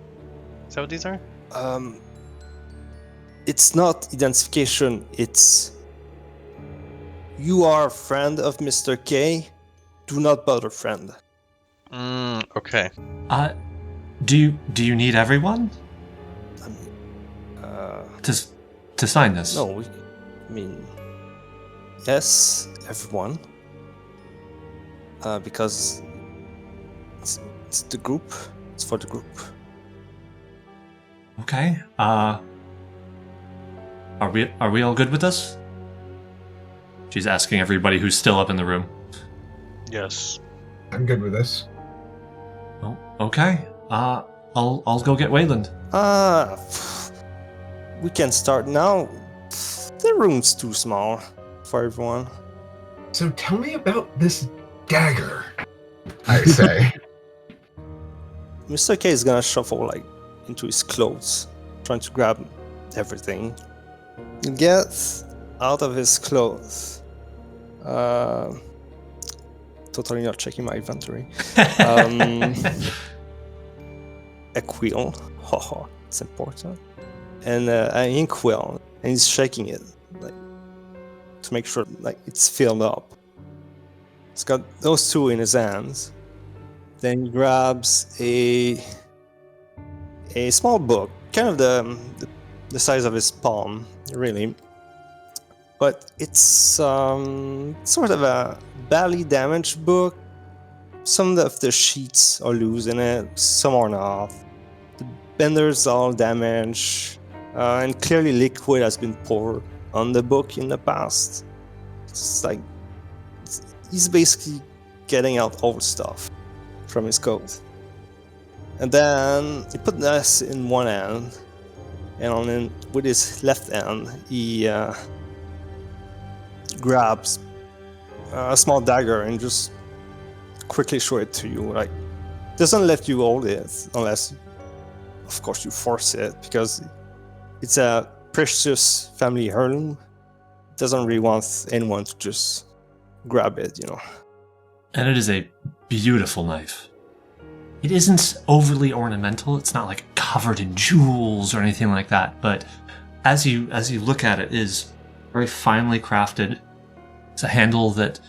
Speaker 4: Is that what these are?
Speaker 7: It's not identification, it's you are a friend of Mr. K. Do not bother friend.
Speaker 4: Okay.
Speaker 2: Do you need everyone
Speaker 7: I mean,
Speaker 2: to sign this?
Speaker 7: no, Yes, everyone. Because it's the group. It's for the group.
Speaker 2: Okay. Are we all good with this? She's asking everybody who's still up in the room.
Speaker 4: Yes.
Speaker 6: I'm good with this.
Speaker 2: Oh, okay. I'll go get Wayland.
Speaker 7: We can start now. The room's too small for everyone.
Speaker 6: So tell me about this dagger, I say.
Speaker 7: Mr. K is gonna shuffle into his clothes, trying to grab everything. He gets out of his clothes. Totally not checking my inventory. A quill, haha, it's important, and an inkwell, and he's shaking it to make sure it's filled up. He's got those two in his hands. Then he grabs a small book, kind of the size of his palm, really. But it's sort of a badly damaged book. Some of the sheets are loose in it, some are not. The bender's all damaged, and clearly liquid has been poured on the book in the past. It's he's basically getting out all the stuff from his coat. And then he put this in one hand, and with his left hand, he grabs a small dagger and just quickly show it to you. Doesn't let you hold it unless, of course, you force it, because it's a precious family heirloom. Doesn't really want anyone to just grab it,
Speaker 2: And it is a beautiful knife. It isn't overly ornamental. It's not covered in jewels or anything like that. But as you look at it, it is very finely crafted. It's a handle that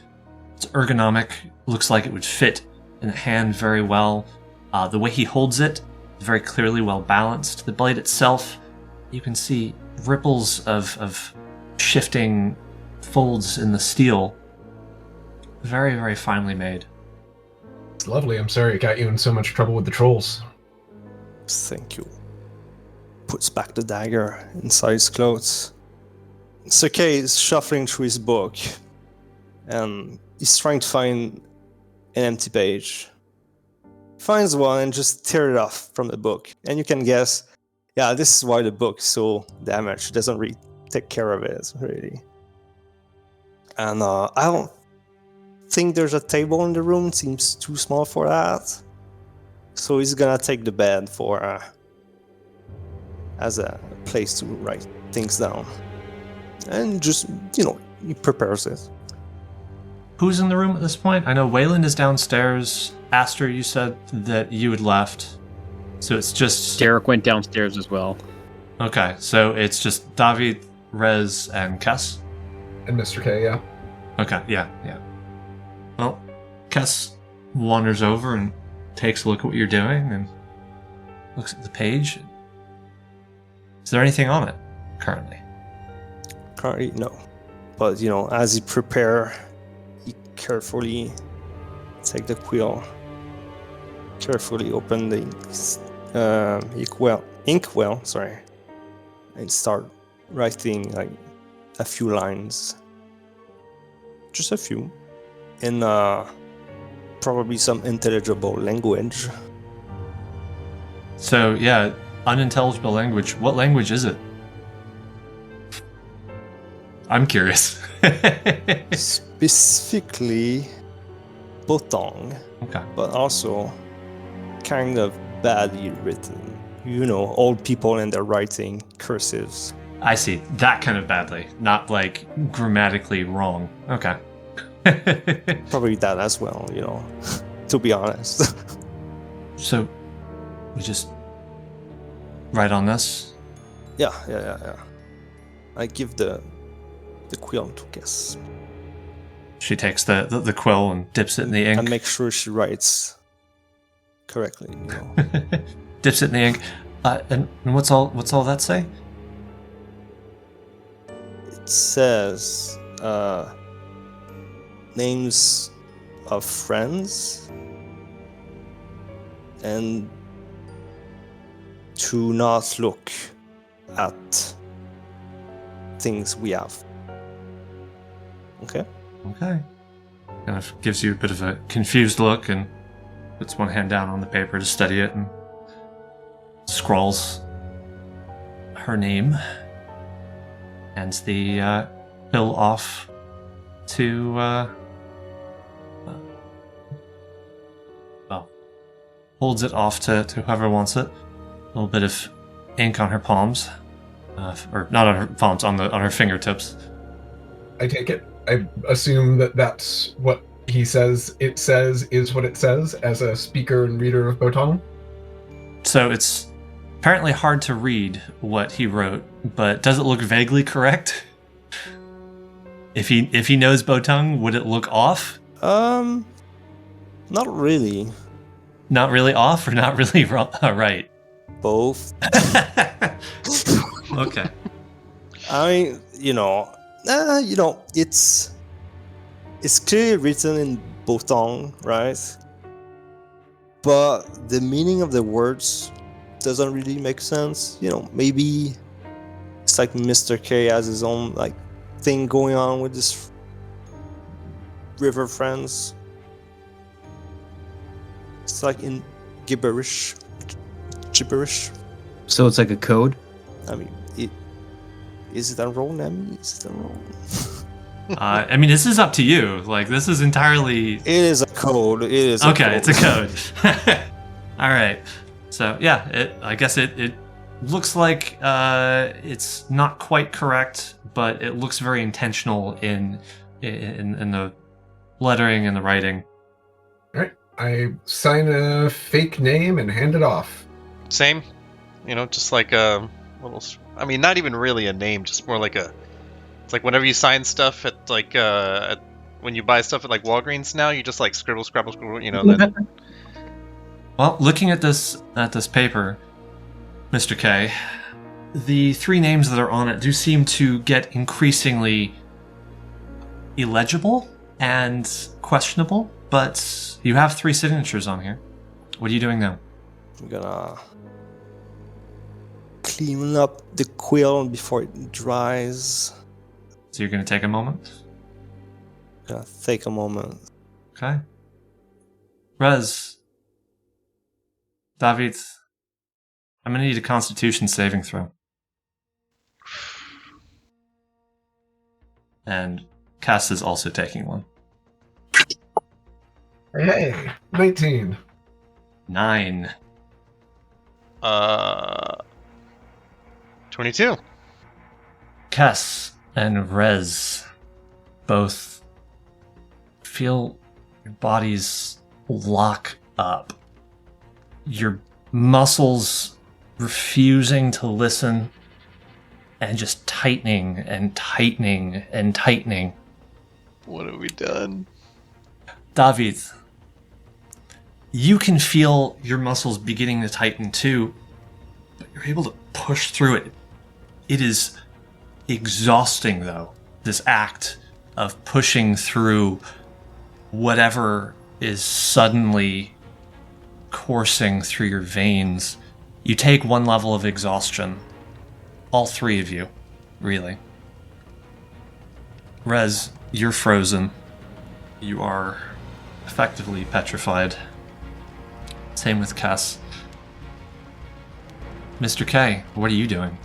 Speaker 2: it's ergonomic. Looks like it would fit in the hand very well. The way he holds it is very clearly well balanced. The blade itself, you can see ripples of shifting folds in the steel. Very, very finely made.
Speaker 6: It's lovely. I'm sorry it got you in so much trouble with the trolls.
Speaker 7: Thank you. Puts back the dagger inside his clothes. Sakei is shuffling through his book, and he's trying to find an empty page. Finds one and just tear it off from the book. And you can guess, yeah, this is why the book's so damaged. It doesn't really take care of it, really. And I don't think there's a table in the room. It seems too small for that. So he's gonna take the bed as a place to write things down. And just, he prepares it.
Speaker 2: Who's in the room at this point? I know Wayland is downstairs. Aster, you said that you had left. So it's just...
Speaker 5: Derek went downstairs as well.
Speaker 2: Okay, so it's just David, Rez, and Kess?
Speaker 6: And Mr. K, yeah.
Speaker 2: Okay, yeah. Well, Kess wanders over and takes a look at what you're doing and looks at the page. Is there anything on it currently?
Speaker 7: Currently, no. But, as he prepare, he carefully take the quill, carefully open the inkwell, and start writing a few lines. Just a few. In probably some intelligible language.
Speaker 2: So, yeah, unintelligible language. What language is it? I'm curious.
Speaker 7: Specifically, Botong.
Speaker 2: Okay.
Speaker 7: But also kind of badly written. Old people and their writing cursives.
Speaker 2: I see. That kind of badly. Not grammatically wrong. Okay.
Speaker 7: Probably that as well, to be honest.
Speaker 2: So, we just write on this?
Speaker 7: Yeah. I give the quill to Kess.
Speaker 2: She takes the quill and dips it in the ink.
Speaker 7: And make sure she writes correctly,
Speaker 2: Dips it in the ink. And what's all that say?
Speaker 7: It says, names of friends and to not look at things we have. Okay?
Speaker 2: Okay. Kind of gives you a bit of a confused look and puts one hand down on the paper to study it and scrawls her name. Hands the pill off to, holds it off to whoever wants it. A little bit of ink on her palms. Or not on her palms, on her fingertips.
Speaker 6: I take it. I assume that that's what he says. It says is what it says as a speaker and reader of Botong.
Speaker 2: So it's apparently hard to read what he wrote, but does it look vaguely correct? If he knows Botong, would it look off?
Speaker 7: Not really.
Speaker 2: Not really off or not really right?
Speaker 7: Both.
Speaker 2: Okay.
Speaker 7: I mean, it's clearly written in Botong, right? But the meaning of the words doesn't really make sense. Maybe it's like Mr. K has his own thing going on with his river friends. It's like in gibberish.
Speaker 3: So it's like a code?
Speaker 7: I mean, is it unrolled, Emmy? Is it unrolled?
Speaker 2: I mean, this is up to you. This is entirely...
Speaker 7: It is a code. It is a
Speaker 2: okay,
Speaker 7: code.
Speaker 2: it's a code. All right. So, yeah, I guess it looks like it's not quite correct, but it looks very intentional in the lettering and the writing.
Speaker 6: All right. I sign a fake name and hand it off.
Speaker 4: Same. Just like a little... I mean, not even really a name, just more like a... It's like whenever you sign stuff at when you buy stuff at Walgreens now, you just scribble, then...
Speaker 2: Well, looking at this paper, Mr. K, the three names that are on it do seem to get increasingly illegible and questionable, but you have three signatures on here. What are you doing now?
Speaker 7: I'm gonna clean up the quill before it dries.
Speaker 2: So you're going to take a moment?
Speaker 7: Gonna take a moment.
Speaker 2: Okay. Rez. David. I'm going to need a Constitution saving throw. And Cass is also taking one.
Speaker 6: Hey, 19.
Speaker 2: 9.
Speaker 4: 22.
Speaker 2: Cass and Rez both feel your bodies lock up. Your muscles refusing to listen and just tightening and tightening and tightening.
Speaker 4: What have we done?
Speaker 2: David, you can feel your muscles beginning to tighten too, but you're able to push through it. It is exhausting, though, this act of pushing through whatever is suddenly coursing through your veins. You take one level of exhaustion. All three of you, really. Rez, you're frozen. You are effectively petrified. Same with Cass. Mr. K, what are you doing?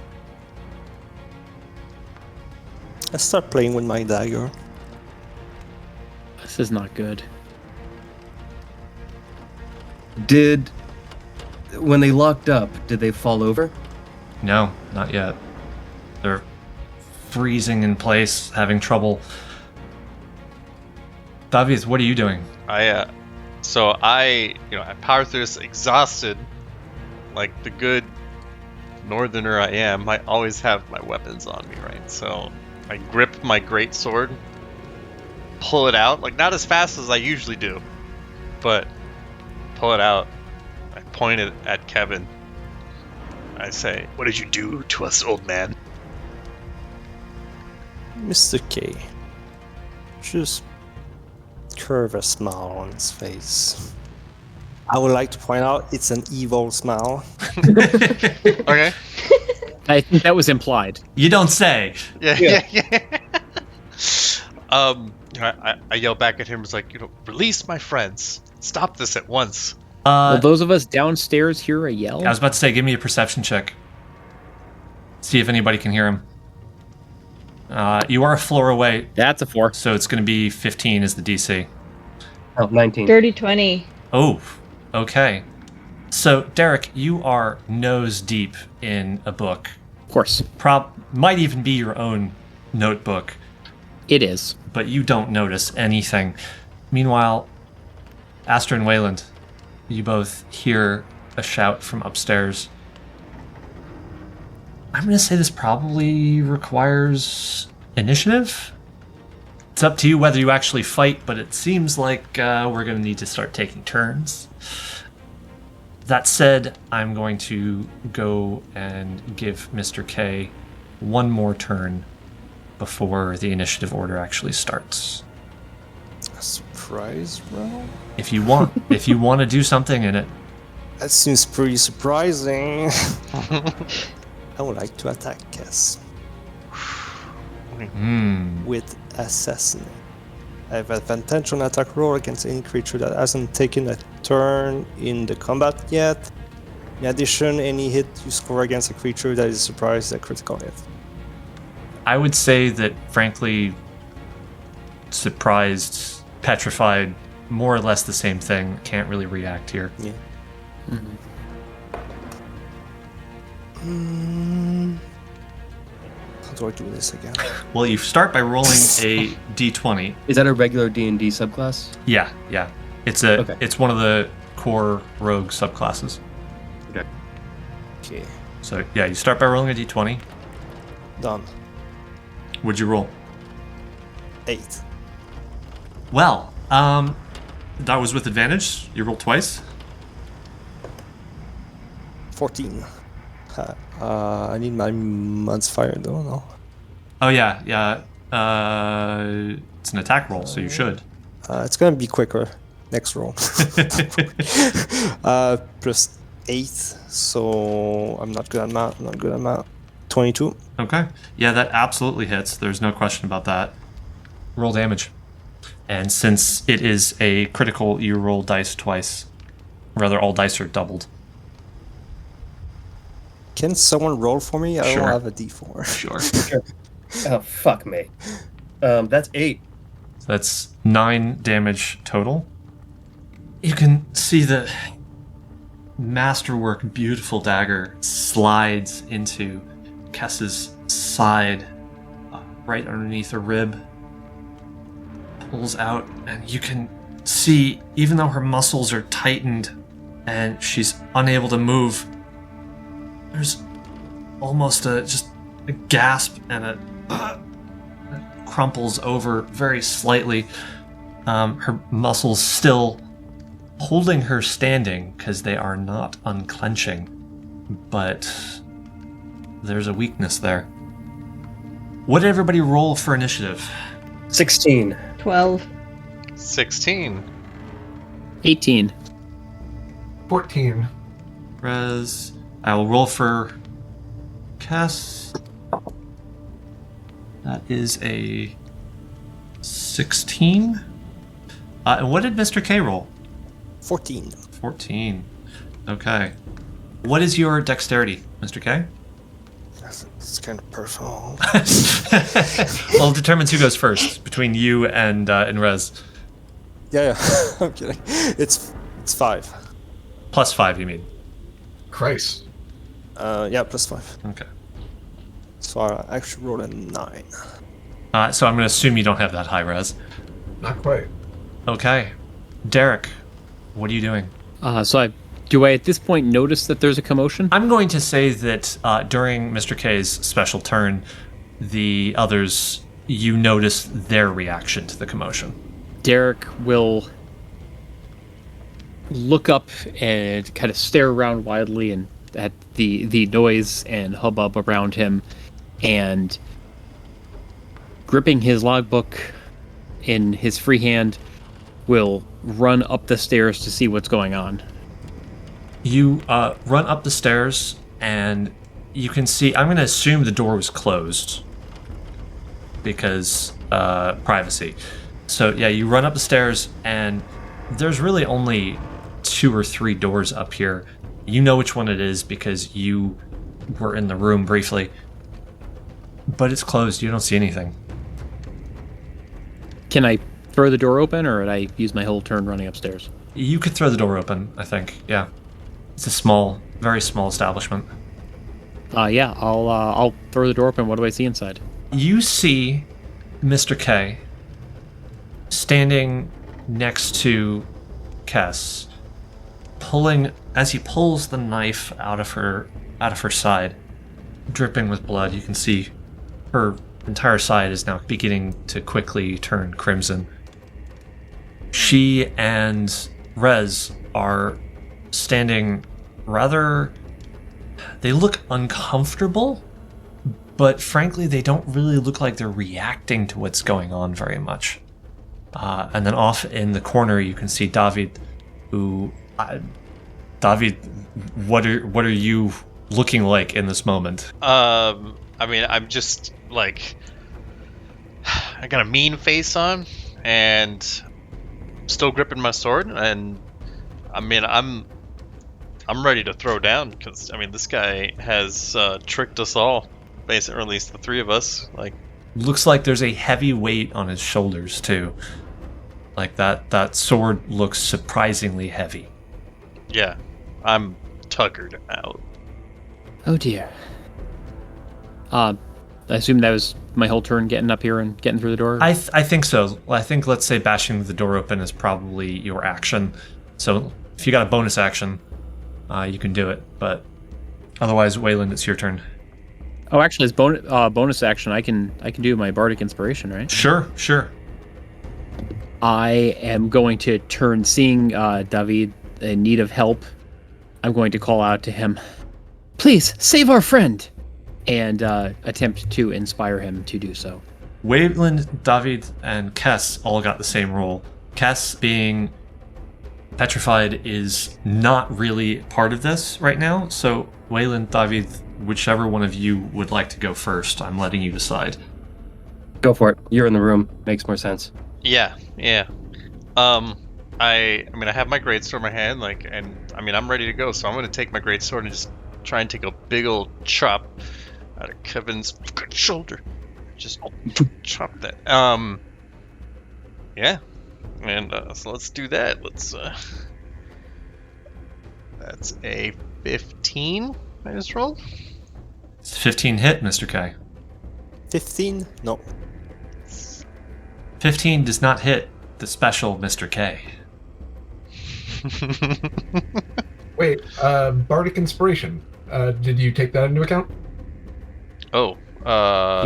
Speaker 7: I start playing with my dagger.
Speaker 5: This is not good.
Speaker 3: When they locked up, did they fall over?
Speaker 2: No, not yet. They're freezing in place, having trouble. Davies, what are you doing?
Speaker 4: I power through this exhausted, like the good northerner I am. I always have my weapons on me, right? So I grip my great sword, pull it out, not as fast as I usually do, but pull it out. I point it at Kevin. I say, "What did you do to us, old man?"
Speaker 7: Mr. K, just curve a smile on his face. I would like to point out it's an evil smile.
Speaker 4: Okay.
Speaker 5: I think that was implied.
Speaker 2: You don't say.
Speaker 4: Yeah. I yell back at him. It's like, release my friends. Stop this at once.
Speaker 5: Will those of us downstairs hear a yell?
Speaker 2: I was about to say, give me a perception check. See if anybody can hear him. You are a floor away,
Speaker 5: That's a 4.
Speaker 2: so it's going to be 15 as the DC.
Speaker 3: Oh, 19.
Speaker 1: Dirty 20.
Speaker 2: Oh, okay. So, Derek, you are nose deep in a book.
Speaker 5: Of course.
Speaker 2: Might even be your own notebook,
Speaker 5: It is.
Speaker 2: but you don't notice anything. Meanwhile, Aster and Wayland, you both hear a shout from upstairs. I'm going to say this probably requires initiative. It's up to you whether you actually fight, but it seems like we're going to need to start taking turns. That said, I'm going to go and give Mr. K one more turn before the initiative order actually starts.
Speaker 7: A surprise round?
Speaker 2: If you want to do something in it.
Speaker 7: That seems pretty surprising. I would like to attack Cass with Assassinate. I have advantage on attack roll against any creature that hasn't taken a turn in the combat yet. In addition, any hit you score against a creature that is surprised is a critical hit.
Speaker 2: I would say that, frankly, surprised, petrified, more or less the same thing. Can't really react here.
Speaker 7: Yeah. How do I do this again?
Speaker 2: Well, you start by rolling a d20.
Speaker 3: Is that a regular D&D subclass?
Speaker 2: Yeah. It's one of the core rogue subclasses.
Speaker 7: Okay,
Speaker 2: So yeah, you start by rolling a d20.
Speaker 7: done.
Speaker 2: What'd you roll?
Speaker 7: 8.
Speaker 2: Well, that was with advantage. You rolled twice.
Speaker 7: 14. I need my modifier though, no?
Speaker 2: Oh yeah. It's an attack roll, so you should.
Speaker 7: It's gonna be quicker. Next roll. Plus 8, so I'm not good at math. 22.
Speaker 2: Okay. Yeah, that absolutely hits. There's no question about that. Roll damage. And since it is a critical, you roll dice twice. Rather, all dice are doubled.
Speaker 7: Can someone roll for me? I
Speaker 2: Sure.
Speaker 7: don't have a D4.
Speaker 2: Sure.
Speaker 3: Oh, fuck me. That's 8.
Speaker 2: That's 9 damage total. You can see the masterwork, beautiful dagger slides into Kess's side, right underneath her rib. Pulls out, and you can see, even though her muscles are tightened and she's unable to move, there's almost just a gasp and it crumples over very slightly. Her muscles still holding her standing because they are not unclenching, but there's a weakness there. What did everybody roll for initiative?
Speaker 3: 16.
Speaker 1: 12.
Speaker 4: 16.
Speaker 5: 18.
Speaker 6: 14.
Speaker 2: Rez. I will roll for Cass. That is a 16. And what did Mr. K roll?
Speaker 7: 14.
Speaker 2: 14. Okay. What is your dexterity, Mr. K?
Speaker 7: It's kind of personal.
Speaker 2: Well, it determines who goes first between you and Rez.
Speaker 7: Yeah. I'm kidding. It's 5.
Speaker 2: Plus 5, you mean?
Speaker 6: Christ.
Speaker 7: Yeah, plus 5.
Speaker 2: Okay.
Speaker 7: So I actually rolled a 9.
Speaker 2: So I'm going to assume you don't have that high res.
Speaker 6: Not quite.
Speaker 2: Okay. Derek, what are you doing?
Speaker 5: Do I at this point notice that there's a commotion?
Speaker 2: I'm going to say that during Mr. K's special turn, the others, you notice their reaction to the commotion.
Speaker 5: Derek will look up and kind of stare around wildly and at the noise and hubbub around him, and gripping his logbook, in his free hand, will run up the stairs to see what's going on.
Speaker 2: You run up the stairs, and you can see... I'm going to assume the door was closed, because privacy. So, yeah, you run up the stairs, and there's really only 2 or 3 doors up here. You know which one it is, because you were in the room briefly. But it's closed. You don't see anything.
Speaker 5: Can I throw the door open, or would I use my whole turn running upstairs?
Speaker 2: You could throw the door open, I think. Yeah. It's a small, very small establishment.
Speaker 5: Yeah, I'll throw the door open. What do I see inside?
Speaker 2: You see Mr. K standing next to Kess, as he pulls the knife out of her side, dripping with blood. You can see her entire side is now beginning to quickly turn crimson. She and Rez are standing rather... They look uncomfortable, but frankly, they don't really look like they're reacting to what's going on very much. And then off in the corner, you can see David, who... David, what are you looking like in this moment?
Speaker 4: I mean, I'm just like... I got a mean face on, and still gripping my sword, and I mean, I'm ready to throw down, because I mean, this guy has tricked us all, basically, or at least the 3 of us. Like,
Speaker 2: looks like there's a heavy weight on his shoulders too. Like that sword looks surprisingly heavy.
Speaker 4: Yeah, I'm tuckered out.
Speaker 5: Oh dear. I assume that was my whole turn getting up here and getting through the door?
Speaker 2: I think so. I think, let's say, bashing the door open is probably your action. So if you got a bonus action, you can do it. But otherwise, Wayland, it's your turn.
Speaker 5: Oh, actually, as bonus action, I can do my bardic inspiration, right?
Speaker 2: Sure.
Speaker 5: I am going to turn, seeing David in need of help. I'm going to call out to him, "Please save our friend!" and attempt to inspire him to do so.
Speaker 2: Wayland, David, and Kess all got the same roll. Kess, being petrified, is not really part of this right now. So Wayland, David, whichever one of you would like to go first, I'm letting you decide.
Speaker 3: Go for it. You're in the room. Makes more sense.
Speaker 4: Yeah. I mean, I have my greatsword in my hand, like, and I mean, I'm ready to go. So I'm going to take my greatsword and just try and take a big old chop out of Kevin's good shoulder. Just chop that. Yeah. And so let's do that. That's a 15 I just rolled.
Speaker 2: It's 15 hit, Mr. K.
Speaker 7: 15? No.
Speaker 2: 15 does not hit the special Mr. K.
Speaker 6: Wait, bardic inspiration. Did you take that into account?
Speaker 4: Oh,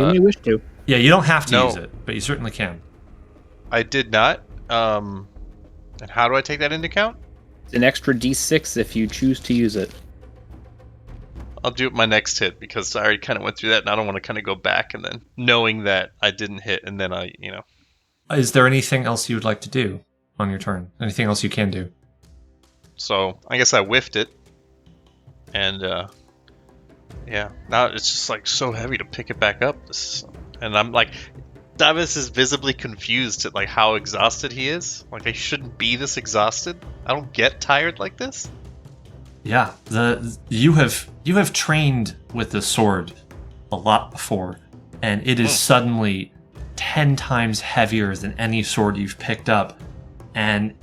Speaker 5: You may wish to.
Speaker 2: Yeah, you don't have to
Speaker 4: No.
Speaker 2: use it, but you certainly can.
Speaker 4: I did not. And how do I take that into account?
Speaker 5: It's an extra d6 if you choose to use it.
Speaker 4: I'll do it my next hit, because I already kind of went through that, and I don't want to kind of go back and then knowing that I didn't hit, and then
Speaker 2: Is there anything else you would like to do on your turn? Anything else you can do?
Speaker 4: So I guess I whiffed it, and yeah, now it's just like so heavy to pick it back up. And I'm like, Davis is visibly confused at like how exhausted he is. Like, I shouldn't be this exhausted. I don't get tired like this.
Speaker 2: Yeah, you have trained with the sword a lot before, and it is suddenly 10 times heavier than any sword you've picked up, and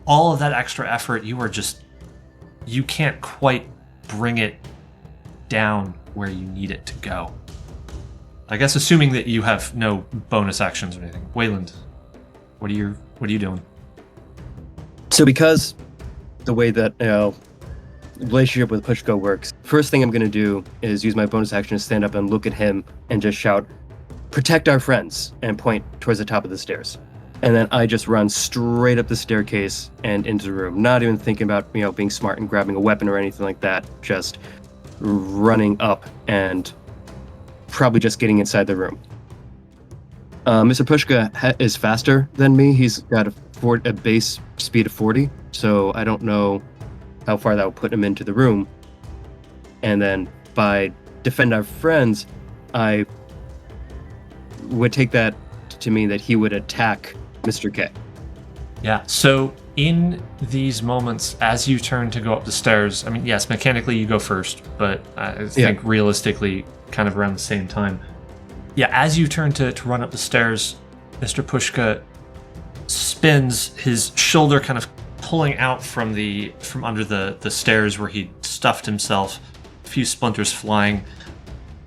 Speaker 2: all of that extra effort, you can't quite bring it down where you need it to go. I guess assuming that you have no bonus actions or anything. Wayland, what are you doing?
Speaker 3: So because the way that relationship with Pushka works, first thing I'm going to do is use my bonus action to stand up and look at him and just shout, "Protect our friends," and point towards the top of the stairs. And then I just run straight up the staircase and into the room, not even thinking about being smart and grabbing a weapon or anything like that, just running up and probably just getting inside the room. Mr. Pushka is faster than me. He's got a base speed of 40, so I don't know how far that would put him into the room. And then by defend our friends, I would take that to mean that he would attack Mr. K.
Speaker 2: Yeah, so in these moments, as you turn to go up the stairs, I mean, yes, mechanically you go first, but I think realistically kind of around the same time. Yeah, as you turn to run up the stairs, Mr. Pushka spins, his shoulder kind of pulling out from under the stairs where he stuffed himself, a few splinters flying,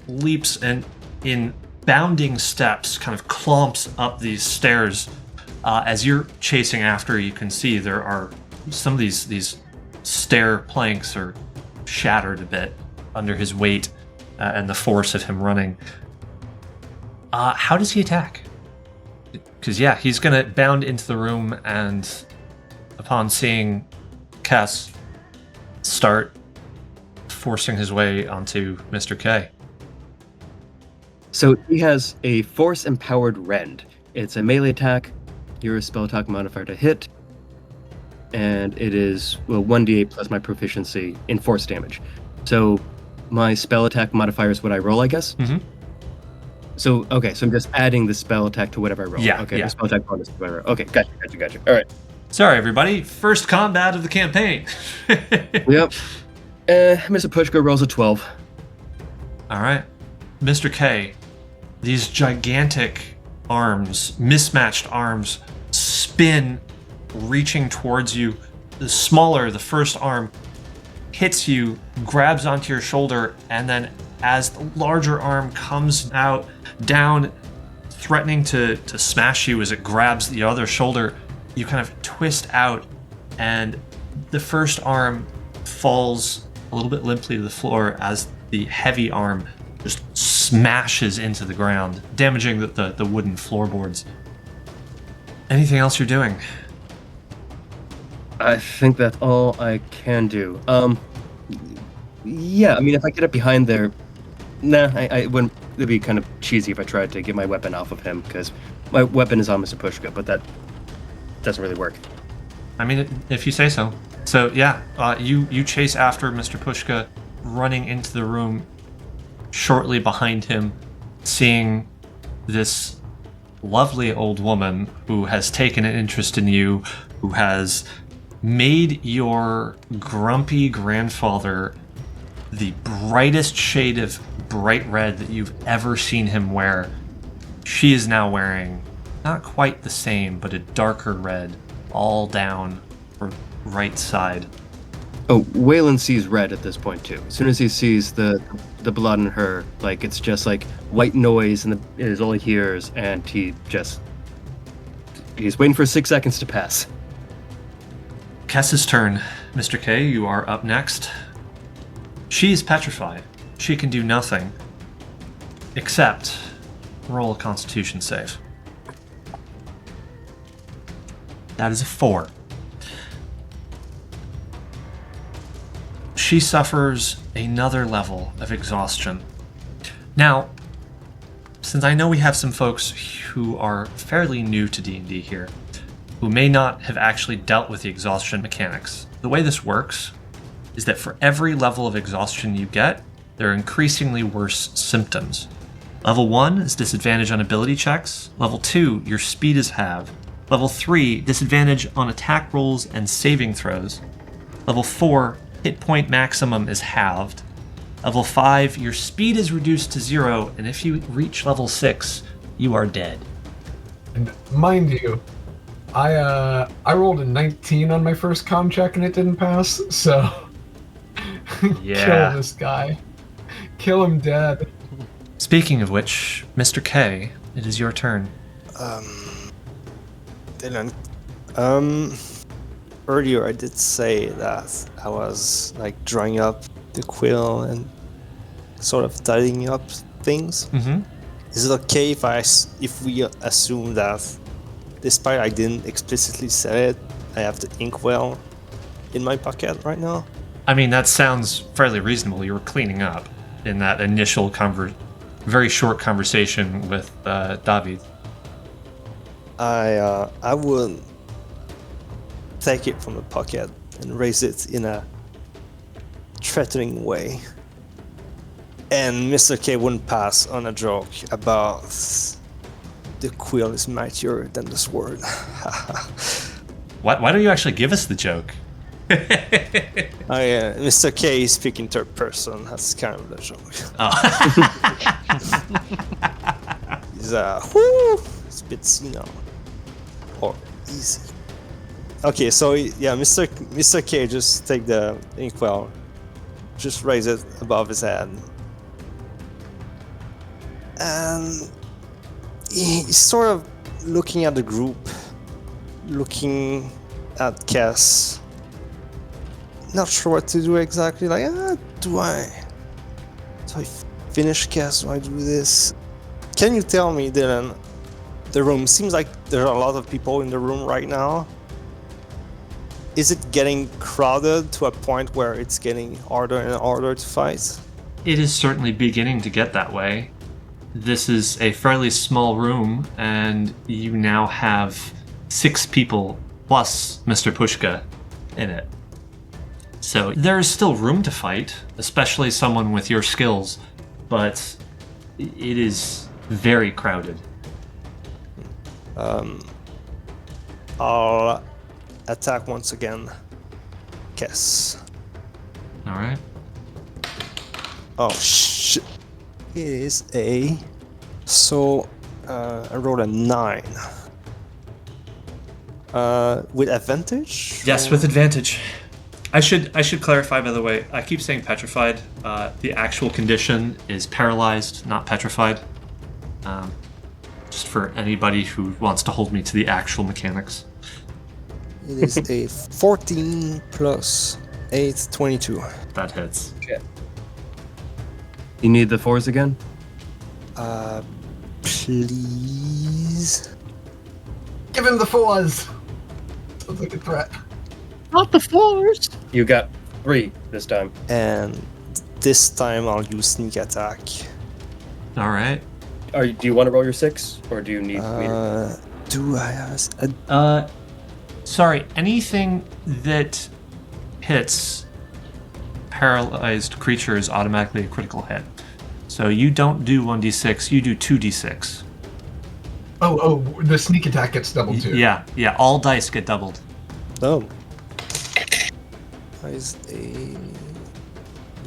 Speaker 2: leaps and in bounding steps kind of clomps up these stairs. As you're chasing after, you can see there are some of these stair planks are shattered a bit under his weight and the force of him running. How does he attack? Because, yeah, he's going to bound into the room and upon seeing Cass start forcing his way onto Mr. K.
Speaker 3: So he has a force-empowered rend. It's a melee attack. Your spell attack modifier to hit, and it is 1d8 plus my proficiency in force damage. So my spell attack modifier is what I roll, I guess.
Speaker 2: Mm-hmm.
Speaker 3: So I'm just adding the spell attack to whatever I roll.
Speaker 2: Yeah.
Speaker 3: Okay. The spell attack bonus to whatever. Okay, gotcha. All right.
Speaker 2: Sorry, everybody. First combat of the campaign.
Speaker 3: Yep. Mr. Pushka rolls a 12.
Speaker 2: All right, Mr. K. These gigantic arms, mismatched arms, spin, reaching towards you. The smaller, the first arm hits you, grabs onto your shoulder, and then as the larger arm comes out, down, threatening to smash you as it grabs the other shoulder, you kind of twist out, and the first arm falls a little bit limply to the floor as the heavy arm just smashes into the ground, damaging the wooden floorboards. Anything else you're doing?
Speaker 3: I think that's all I can do. Yeah, I mean, if I get up behind there, I wouldn't. It'd be kind of cheesy if I tried to get my weapon off of him, because my weapon is on Mr. Pushka, but that doesn't really work.
Speaker 2: I mean, if you say so. So yeah, you chase after Mr. Pushka, running into the room. Shortly behind him, seeing this lovely old woman who has taken an interest in you, who has made your grumpy grandfather the brightest shade of bright red that you've ever seen him wear. She is now wearing not quite the same, but a darker red, all down her right side.
Speaker 3: Oh, Waylon sees red at this point too. As soon as he sees the blood in her, like, it's just like white noise and is all he hears, and he's waiting for 6 seconds to pass.
Speaker 2: Kess's turn. Mr. K, you are up next. She is petrified. She can do nothing except roll a Constitution save. That is a 4. She suffers another level of exhaustion. Now, since I know we have some folks who are fairly new to D&D here, who may not have actually dealt with the exhaustion mechanics, the way this works is that for every level of exhaustion you get, there are increasingly worse symptoms. Level 1 is disadvantage on ability checks. Level 2, your speed is halved. Level 3, disadvantage on attack rolls and saving throws. Level 4, hit point maximum is halved. Level 5, your speed is reduced to 0, and if you reach level 6, you are dead.
Speaker 6: And mind you, I rolled a 19 on my first con check and it didn't pass, so
Speaker 2: Yeah.
Speaker 6: Kill this guy. Kill him dead.
Speaker 2: Speaking of which, Mr. K, it is your turn.
Speaker 7: Dylan, earlier I did say that I was like drawing up the quill and sort of tidying up things.
Speaker 2: Mm-hmm.
Speaker 7: Is it okay if we assume that, despite I didn't explicitly say it, I have the inkwell in my pocket right now?
Speaker 2: I mean, that sounds fairly reasonable. You were cleaning up in that initial very short conversation with David.
Speaker 7: I would take it from the pocket and raise it in a threatening way. And Mr. K wouldn't pass on a joke about the quill is mightier than the sword.
Speaker 2: Why don't you actually give us the joke?
Speaker 7: Mr. K is speaking third person. That's kind of the joke.
Speaker 2: Oh.
Speaker 7: He's it's a bit senile or easy. Okay, so yeah, Mr. K just take the inkwell, just raise it above his head, and he's sort of looking at the group, looking at Cass. Not sure what to do exactly. Like, do I finish Cass? Do I do this? Can you tell me, Dylan? The room seems like there are a lot of people in the room right now. Is it getting crowded to a point where it's getting harder and harder to fight?
Speaker 2: It is certainly beginning to get that way. This is a fairly small room, and you now have 6 people plus Mr. Pushka in it. So there is still room to fight, especially someone with your skills, but it is very crowded.
Speaker 7: I'll attack once again. Guess.
Speaker 2: All right.
Speaker 7: Oh shit! It is a. So I rolled a 9. With advantage?
Speaker 2: Yes, with advantage. I should clarify, by the way, I keep saying petrified. The actual condition is paralyzed, not petrified. Just for anybody who wants to hold me to the actual mechanics.
Speaker 7: It is a 14 plus 8, 22.
Speaker 2: That hits.
Speaker 3: You need the 4s again?
Speaker 7: Please.
Speaker 6: Give him the 4s. Sounds like a threat.
Speaker 5: Not the 4s.
Speaker 3: You got 3 this time.
Speaker 7: And this time I'll use sneak attack.
Speaker 2: All right.
Speaker 3: Do you want to roll your 6, or do you need me to?
Speaker 7: Do I have
Speaker 2: Sorry, anything that hits paralyzed creatures automatically a critical hit. So you don't do 1d6, you do 2d6.
Speaker 6: Oh, the sneak attack gets doubled too.
Speaker 2: Yeah, all dice get doubled.
Speaker 7: Oh. That is a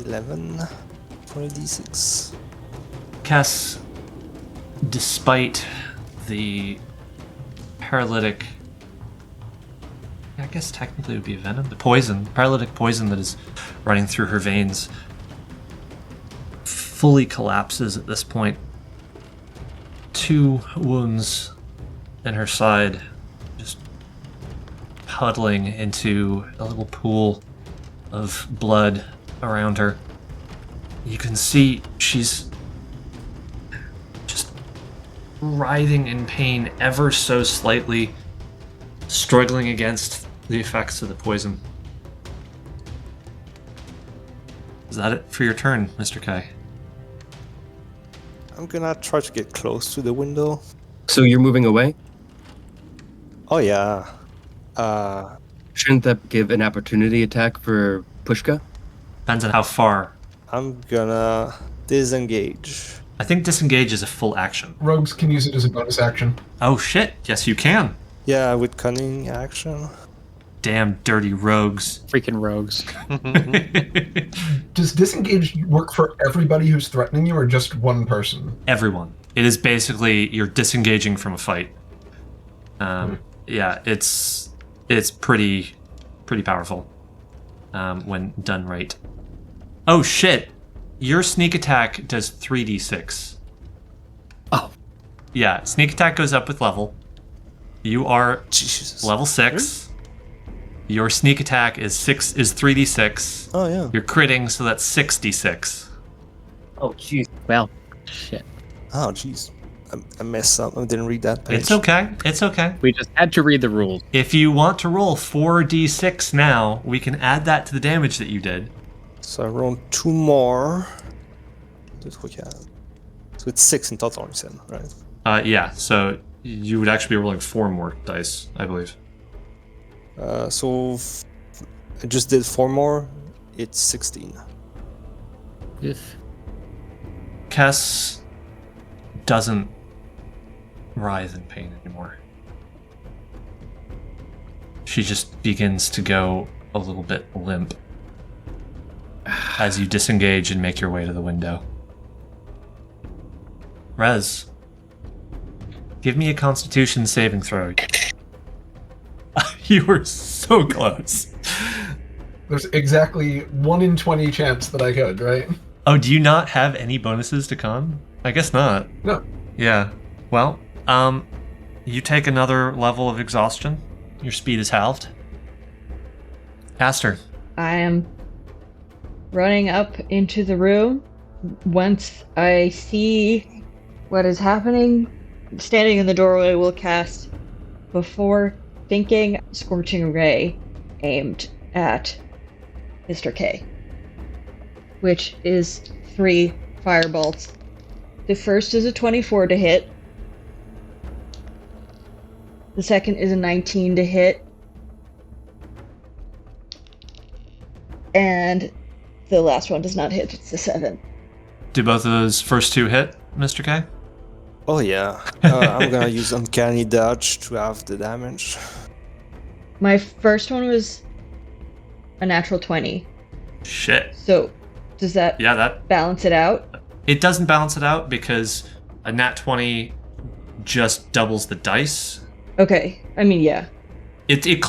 Speaker 7: 11 for a d6.
Speaker 2: Cass, despite the paralytic, I guess technically it would be a venom, the paralytic poison that is running through her veins, fully collapses at this point. 2 wounds in her side, just puddling into a little pool of blood around her. You can see she's just writhing in pain ever so slightly, struggling against the effects of the poison. Is that it for your turn, Mr. Kai?
Speaker 7: I'm gonna try to get close to the window.
Speaker 3: So you're moving away?
Speaker 7: Oh yeah.
Speaker 3: Shouldn't that give an opportunity attack for Pushka?
Speaker 2: Depends on how far.
Speaker 7: I'm gonna disengage.
Speaker 2: I think disengage is a full action.
Speaker 6: Rogues can use it as a bonus action.
Speaker 2: Oh shit, yes you can.
Speaker 7: Yeah, with cunning action.
Speaker 2: Damn dirty rogues.
Speaker 5: Freaking rogues.
Speaker 6: Does disengage work for everybody who's threatening you, or just one person?
Speaker 2: Everyone. It is basically you're disengaging from a fight. Yeah, it's pretty powerful when done right. Oh shit! Your sneak attack does 3d6.
Speaker 5: Oh.
Speaker 2: Yeah, sneak attack goes up with level. You are
Speaker 7: Jesus.
Speaker 2: level 6. Your sneak attack is 3d6.
Speaker 7: Oh yeah.
Speaker 2: You're critting, so that's 6d6.
Speaker 3: Oh, jeez.
Speaker 5: Well, shit.
Speaker 7: Oh jeez. I messed up. I didn't read that page.
Speaker 2: It's okay. It's okay.
Speaker 5: We just had to read the rules.
Speaker 2: If you want to roll 4d6 now, we can add that to the damage that you did.
Speaker 7: So I rolled 2 more. So it's 6 in total, you said, right?
Speaker 2: Yeah, so You would actually be rolling 4 more dice, I believe.
Speaker 7: I just did 4 more. It's 16.
Speaker 5: If
Speaker 2: Kess doesn't writhe in pain anymore. She just begins to go a little bit limp as you disengage and make your way to the window. Rez, give me a Constitution saving throw. You were so close.
Speaker 6: There's exactly 1 in 20 chance that I could, right?
Speaker 2: Oh, do you not have any bonuses to con? I guess not.
Speaker 6: No.
Speaker 2: Yeah. Well, you take another level of exhaustion. Your speed is halved. Aster.
Speaker 1: I am running up into the room. Once I see what is happening, standing in the doorway, will cast Before Thinking Scorching Ray aimed at Mr. K, which is 3 firebolts. The first is a 24 to hit. The second is a 19 to hit. And the last one does not hit, it's a 7.
Speaker 2: Do both of those first 2 hit, Mr. K?
Speaker 7: Oh yeah. I'm gonna use Uncanny Dodge to halve the damage.
Speaker 1: My first one was a natural 20.
Speaker 2: Shit.
Speaker 1: So, does that balance it out?
Speaker 2: It doesn't balance it out because a nat 20 just doubles the dice.
Speaker 1: Okay, I mean, yeah.
Speaker 2: It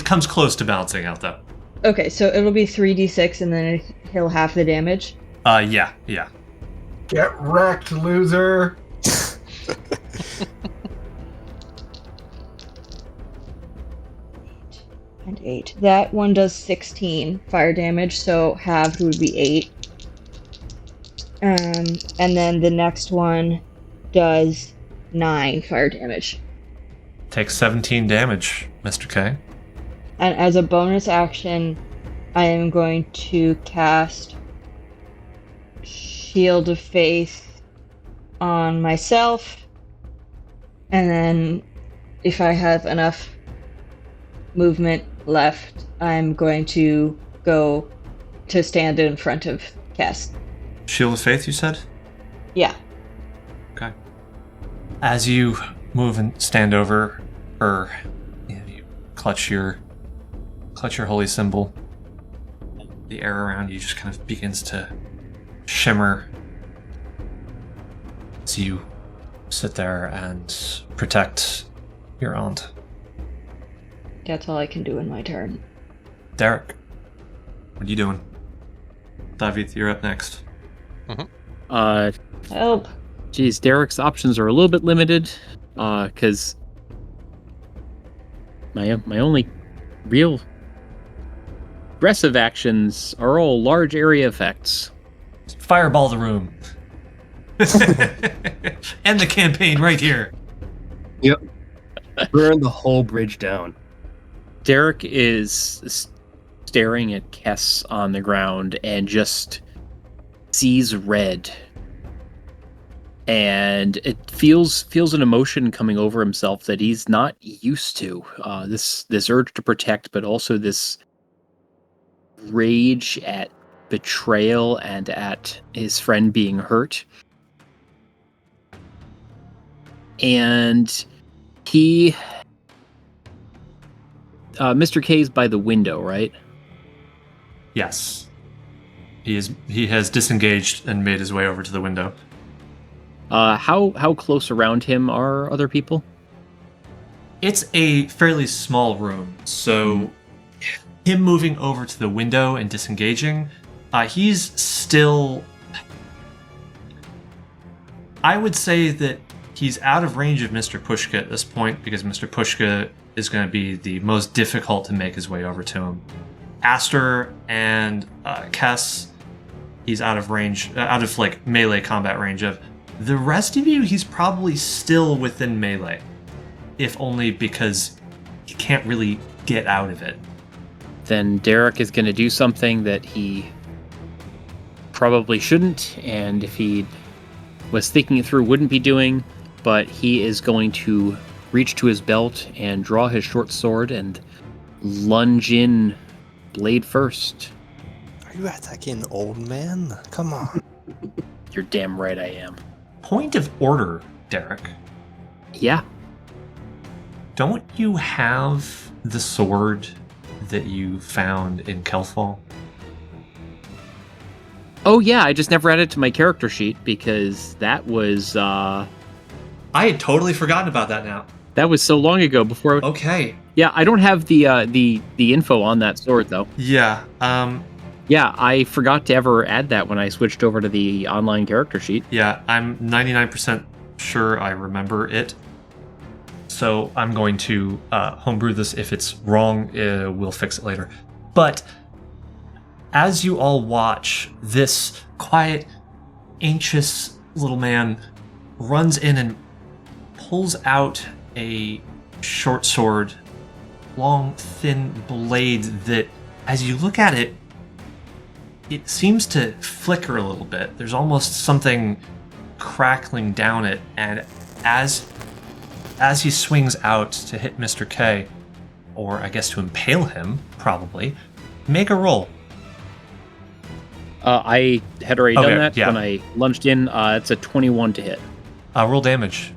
Speaker 2: comes close to balancing out, though.
Speaker 1: Okay, so it'll be 3d6 and then he'll half the damage?
Speaker 2: Yeah.
Speaker 6: Get wrecked, loser!
Speaker 1: And 8. That one does 16 fire damage, so halved would be 8. And then the next one does 9 fire damage.
Speaker 2: Takes 17 damage, Mr. K.
Speaker 1: And as a bonus action, I am going to cast Shield of Faith on myself. And then if I have enough movement left, I'm going to go to stand in front of Cass.
Speaker 2: Shield of Faith, you said?
Speaker 1: Yeah.
Speaker 2: Okay. As you move and stand over her, you clutch your holy symbol. The air around you just kind of begins to shimmer as you sit there and protect your aunt.
Speaker 1: That's all I can do in my turn.
Speaker 2: Derek, what are you doing? David, you're up next.
Speaker 1: Help!
Speaker 5: Geez, Derek's options are a little bit limited, because my only real aggressive actions are all large area effects.
Speaker 2: Fireball the room. End the campaign right here.
Speaker 3: Yep. Burn the whole bridge down.
Speaker 5: Derek is staring at Kess on the ground and just sees red. And it feels an emotion coming over himself that he's not used to. This urge to protect, but also this rage at betrayal and at his friend being hurt. And he... Mr. K's by the window, right?
Speaker 2: Yes. He has disengaged and made his way over to the window.
Speaker 5: How close around him are other people?
Speaker 2: It's a fairly small room, so him moving over to the window and disengaging, he's still... I would say that he's out of range of Mr. Pushka at this point, because Mr. Pushka is going to be the most difficult to make his way over to him. Aster and Kess, he's out of range, out of like melee combat range of. The rest of you, he's probably still within melee, if only because he can't really get out of it.
Speaker 5: Then Derek is going to do something that he probably shouldn't, and if he was thinking it through, wouldn't be doing. but he is going to reach to his belt and draw his short sword and lunge in, blade first.
Speaker 7: Are you attacking old man? Come on.
Speaker 5: You're damn right I am.
Speaker 2: Point of order, Derek.
Speaker 5: Yeah.
Speaker 2: Don't you have the sword that you found in Kelfall?
Speaker 5: Oh yeah, I just never added it to my character sheet because that was
Speaker 2: I had totally forgotten about that now.
Speaker 5: that was so long ago before.
Speaker 2: Okay.
Speaker 5: Yeah, I don't have the info on that sword though.
Speaker 2: Yeah.
Speaker 5: Yeah, I forgot to ever add that when I switched over to the online character sheet.
Speaker 2: Yeah, I'm 99% sure I remember it. So I'm going to homebrew this. If it's wrong, we'll fix it later. But as you all watch, this quiet, anxious little man runs in and pulls out a short sword, long, thin blade that, as you look at it, it seems to flicker a little bit. There's almost something crackling down it, and as he swings out to hit Mr. K, or I guess to impale him, probably, make a roll.
Speaker 5: I had already
Speaker 2: Okay,
Speaker 5: done that
Speaker 2: yeah.
Speaker 5: when I lunged in. It's a 21 to hit.
Speaker 2: Roll damage,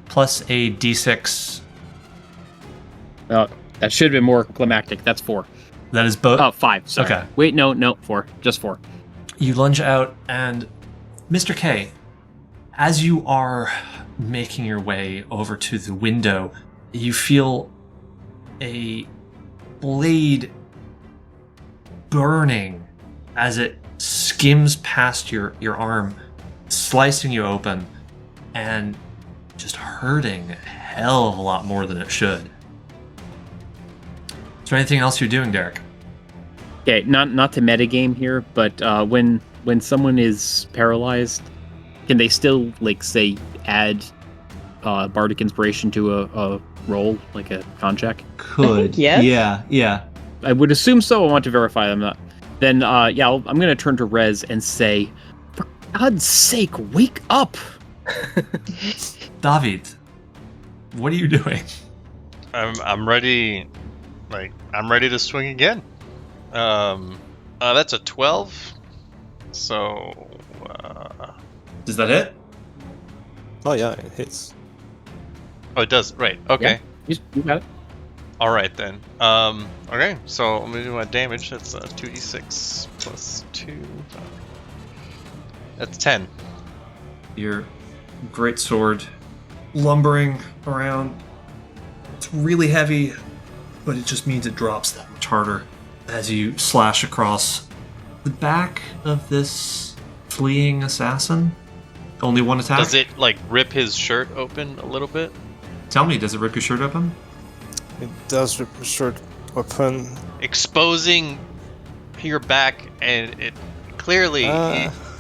Speaker 2: plus a d6.
Speaker 5: That should have been more climactic. That's 4.
Speaker 2: That is both.
Speaker 5: Oh, 5. Sorry.
Speaker 2: Okay.
Speaker 5: Wait, no, 4. Just 4.
Speaker 2: You lunge out, and Mr. K, as you are making your way over to the window, you feel a blade burning as it skims past your arm, slicing you open, and just hurting a hell of a lot more than it should. Is there anything else you're doing, Derek?
Speaker 5: Okay, not to metagame here, but when someone is paralyzed, can they still, like, say, add bardic inspiration to a roll, like a con check?
Speaker 2: Could.
Speaker 1: yes.
Speaker 2: Yeah.
Speaker 5: I would assume so. I want to verify them. Then, yeah, I'm going to turn to Rez and say, for God's sake, wake up!
Speaker 2: David, what are you doing?
Speaker 4: I'm ready. Like, I'm ready to swing again. That's a 12. So,
Speaker 2: Does that hit?
Speaker 7: Oh yeah, it hits.
Speaker 4: oh, it does. Right. Okay.
Speaker 5: You got it.
Speaker 4: All right then. Okay. So I'm gonna do my damage. That's 2d6 plus 2. That's 10.
Speaker 2: Your great sword lumbering around. It's really heavy, but it just means it drops that much harder as you slash across the back of this fleeing assassin. Only one attack?
Speaker 4: Does it like rip his shirt open a little bit?
Speaker 2: Tell me, does it rip your shirt open?
Speaker 7: It does rip the shirt open.
Speaker 4: Exposing your back, and it clearly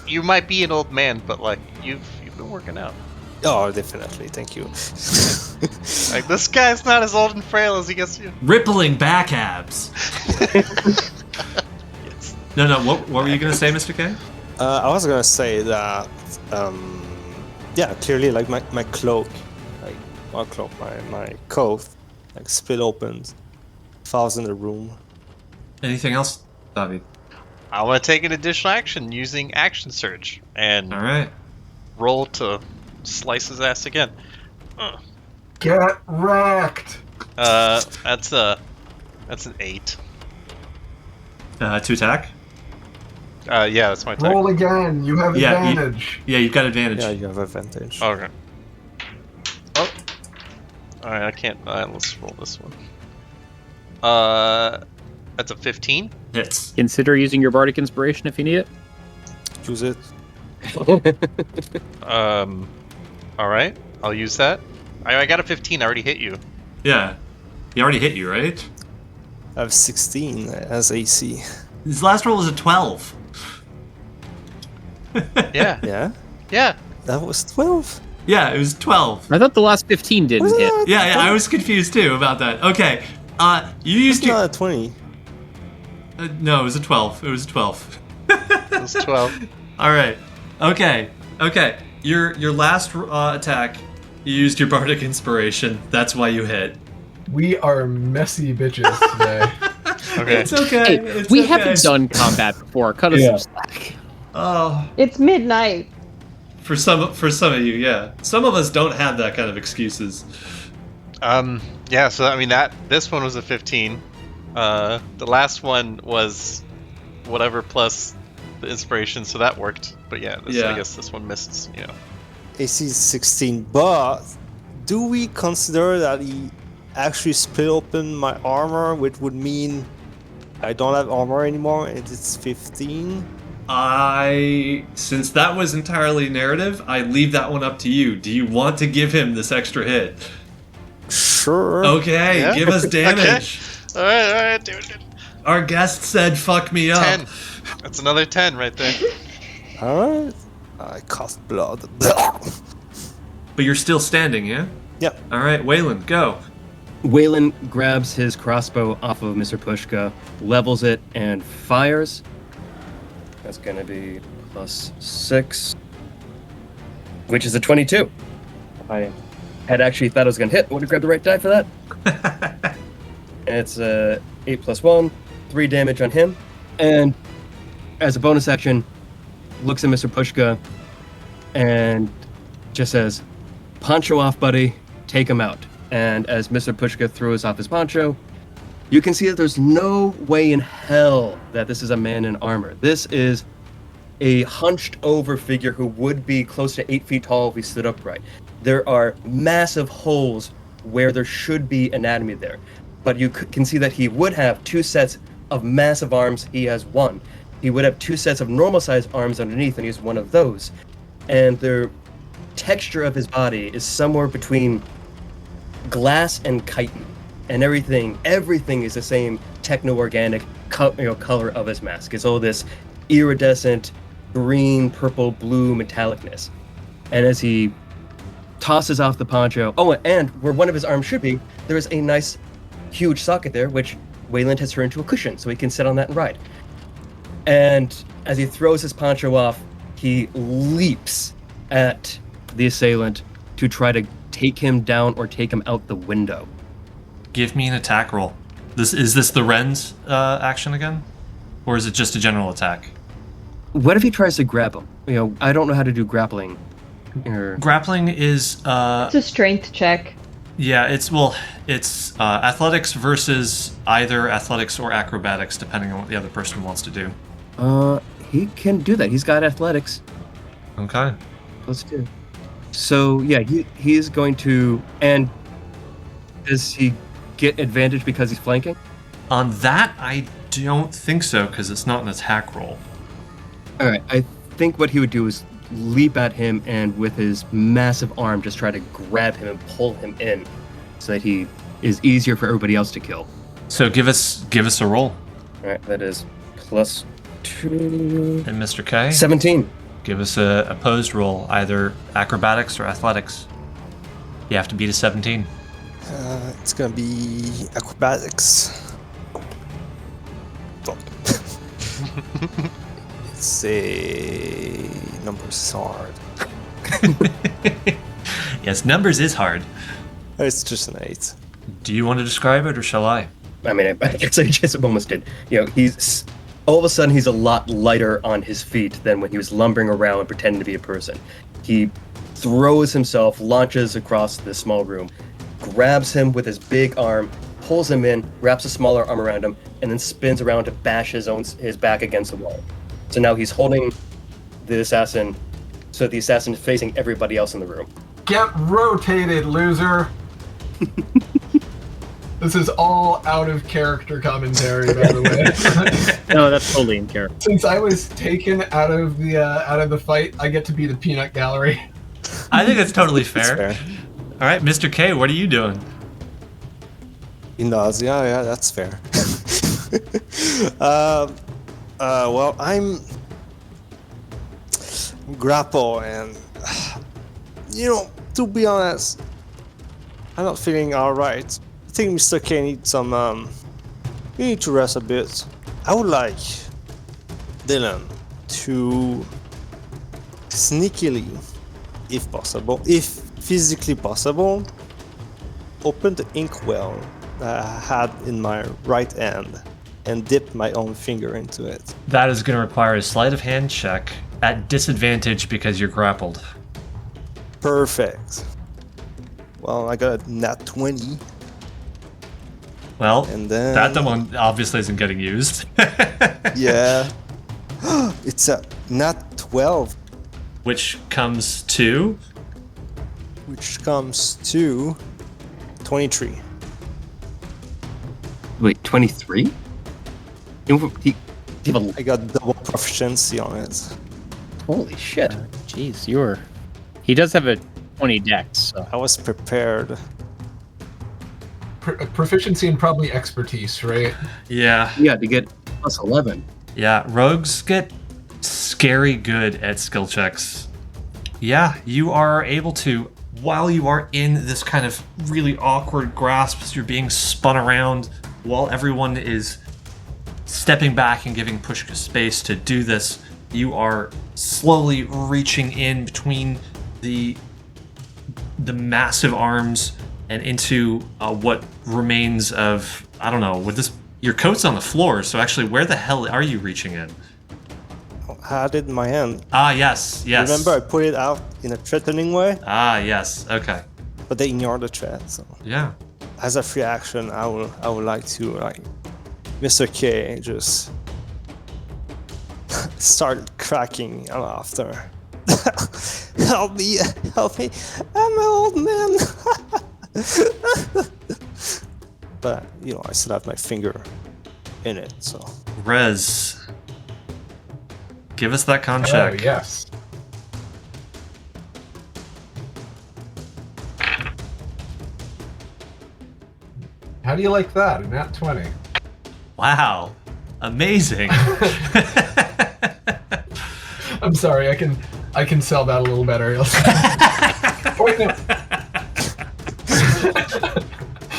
Speaker 4: you might be an old man, but like you've been working out.
Speaker 7: Oh, definitely. Thank you.
Speaker 4: Like, this guy's not as old and frail as he gets you.
Speaker 2: Rippling back abs.
Speaker 4: Yes.
Speaker 2: No, what were you going to say, Mr. K?
Speaker 7: I was gonna say that, yeah, clearly, like my cloak, like my cloak, my coat, like split opens, falls in the room.
Speaker 2: Anything else, David?
Speaker 4: I want to take an additional action using action surge and
Speaker 2: All right.
Speaker 4: roll to slice his ass again.
Speaker 6: Get wrecked.
Speaker 4: That's an 8.
Speaker 2: To attack?
Speaker 4: Yeah, that's my attack.
Speaker 6: Roll again. You have
Speaker 2: Yeah,
Speaker 6: advantage.
Speaker 2: Yeah, you've got advantage.
Speaker 7: Yeah, you have advantage.
Speaker 4: Okay. Oh. Alright, I can't. Let's roll this one. That's a 15.
Speaker 2: Hits.
Speaker 5: Consider using your bardic inspiration if you need it.
Speaker 7: Use it.
Speaker 4: Alright, I'll use that. I got a 15. I already hit you.
Speaker 2: Yeah. He already hit you, right?
Speaker 7: I have 16 as AC.
Speaker 2: His last roll was a 12.
Speaker 4: Yeah.
Speaker 7: Yeah,
Speaker 4: Yeah.
Speaker 7: that was 12.
Speaker 2: Yeah, it was 12.
Speaker 5: I thought the last 15 didn't
Speaker 7: Was
Speaker 5: hit.
Speaker 7: that?
Speaker 2: Yeah, I was confused too about that. Okay. You used
Speaker 7: It's
Speaker 2: your...
Speaker 7: not a 20.
Speaker 2: no, it was a 12. It was a 12.
Speaker 4: It was 12.
Speaker 2: All right. Okay. Your last attack You used your bardic inspiration. That's why you hit.
Speaker 6: We are messy bitches today.
Speaker 4: Okay.
Speaker 2: It's okay.
Speaker 5: Hey,
Speaker 2: it's
Speaker 5: we
Speaker 2: okay.
Speaker 5: haven't done combat before. Cut us some slack.
Speaker 2: Oh,
Speaker 1: It's midnight.
Speaker 2: for some of you, yeah. Some of us don't have that kind of excuses.
Speaker 4: Yeah, so I mean this one was a 15. The last one was whatever plus the inspiration, so that worked. But yeah, I guess this one missed,
Speaker 7: AC is 16, but do we consider that he actually split open my armor, which would mean I don't have armor anymore and it's 15?
Speaker 2: Since that was entirely narrative, I leave that one up to you. Do you want to give him this extra hit?
Speaker 7: Sure.
Speaker 2: Okay,
Speaker 4: Yeah.
Speaker 2: give us damage.
Speaker 4: Alright, do it.
Speaker 2: Our guest said fuck me up.
Speaker 4: 10. That's another 10 right there.
Speaker 7: Alright. I cost blood.
Speaker 2: But you're still standing, yeah?
Speaker 7: Yep.
Speaker 2: Alright, Waylon, go.
Speaker 3: Waylon grabs his crossbow off of Mr. Pushka, levels it, and fires. That's gonna be +6, which is a 22. I had actually thought I was gonna hit. I would have grabbed the right die for that. And it's 8 + 1, 3 damage on him. And as a bonus action, looks at Mr. Pushka and just says, "Poncho off, buddy. Take him out." And as Mr. Pushka throws off his poncho, you can see that there's no way in hell that this is a man in armor. This is a hunched over figure who would be close to 8 feet tall if he stood upright. There are massive holes where there should be anatomy there. But you can see that he would have 2 sets of massive arms. He has 1. He would have 2 sets of normal sized arms underneath, and he's one of those. And the texture of his body is somewhere between glass and chitin, and everything is the same techno-organic color of his mask. It's all this iridescent green, purple, blue metallicness. And as he tosses off the poncho, and where one of his arms should be, there is a nice huge socket there, which Wayland has turned into a cushion, so he can sit on that and ride. And as he throws his poncho off, he leaps at the assailant to try to take him down or take him out the window.
Speaker 2: Give me an attack roll. Is this the Ren's action again? Or is it just a general attack?
Speaker 3: What if he tries to grab him? I don't know how to do grappling.
Speaker 2: Grappling is...
Speaker 1: It's a strength check.
Speaker 2: Yeah, it's athletics versus either athletics or acrobatics, depending on what the other person wants to do.
Speaker 3: He can do that. He's got athletics.
Speaker 2: Okay.
Speaker 3: +2. So yeah, he's going to. And does he get advantage because he's flanking?
Speaker 2: On that, I don't think so, because it's not an attack roll.
Speaker 3: All right, I think what he would do is leap at him and with his massive arm just try to grab him and pull him in, so that he is easier for everybody else to kill.
Speaker 2: So give us a roll.
Speaker 3: All right, that is +2.
Speaker 2: And Mr. K?
Speaker 3: 17.
Speaker 2: Give us a opposed roll, either acrobatics or athletics. You have to beat a 17.
Speaker 7: It's gonna be acrobatics. Fuck. It's a numbers is hard.
Speaker 2: Yes, numbers is hard.
Speaker 7: It's just an 8.
Speaker 2: Do you want to describe it, or shall I?
Speaker 3: I mean, I guess I just almost did. He's all of a sudden he's a lot lighter on his feet than when he was lumbering around pretending to be a person. He throws himself, launches across the small room, grabs him with his big arm, pulls him in, wraps a smaller arm around him, and then spins around to bash his back against the wall. So now he's holding the assassin, so the assassin is facing everybody else in the room.
Speaker 6: Get rotated, loser! This is all out of character commentary, by the way.
Speaker 5: No, that's totally in character.
Speaker 6: Since I was taken out of the fight, I get to be the peanut gallery.
Speaker 2: I think that's totally fair.
Speaker 7: That's fair.
Speaker 2: All right, Mr. K, what are you doing?
Speaker 7: He nods. Yeah, that's fair. Well, I'm grapple, and to be honest, I'm not feeling all right. I think Mr. K needs some. You need to rest a bit. I would like Dylan to sneakily, if possible, if physically possible, open the inkwell that I had in my right hand and dip my own finger into it.
Speaker 2: That is going to require a sleight of hand check at disadvantage because you're grappled.
Speaker 7: Perfect. Well, I got a nat 20.
Speaker 2: Well,
Speaker 7: And then
Speaker 2: that one obviously isn't getting used.
Speaker 7: yeah. It's a nat 12,
Speaker 2: Which comes to...
Speaker 7: which comes to 23.
Speaker 3: Wait, 23?
Speaker 7: I got double proficiency on it.
Speaker 3: Holy shit.
Speaker 5: Jeez, he does have a 20 dex, so.
Speaker 7: I was prepared.
Speaker 6: Proficiency and probably expertise, right?
Speaker 2: Yeah.
Speaker 3: Yeah, to get plus 11.
Speaker 2: Yeah, rogues get scary good at skill checks. Yeah, you are able to, while you are in this kind of really awkward grasp as you're being spun around, while everyone is stepping back and giving Pushka space to do this, you are slowly reaching in between the massive arms and into what remains of, I don't know, with this, your coat's on the floor, so actually where the hell are you reaching in?
Speaker 7: I had it in my hand.
Speaker 2: Ah, yes.
Speaker 7: Remember, I put it out in a threatening way,
Speaker 2: Ah, yes, okay.
Speaker 7: but they ignored the threat. So,
Speaker 2: Yeah.
Speaker 7: as a free action, I would like to, like, Mr. K, just start cracking laughter. Help me! I'm an old man. But I still have my finger in it, so.
Speaker 2: Rez, give us that con
Speaker 6: Oh,
Speaker 2: check.
Speaker 6: yes. How do you like that? A nat 20.
Speaker 2: Wow. Amazing.
Speaker 6: I'm sorry, I can sell that a little better. Wait, no.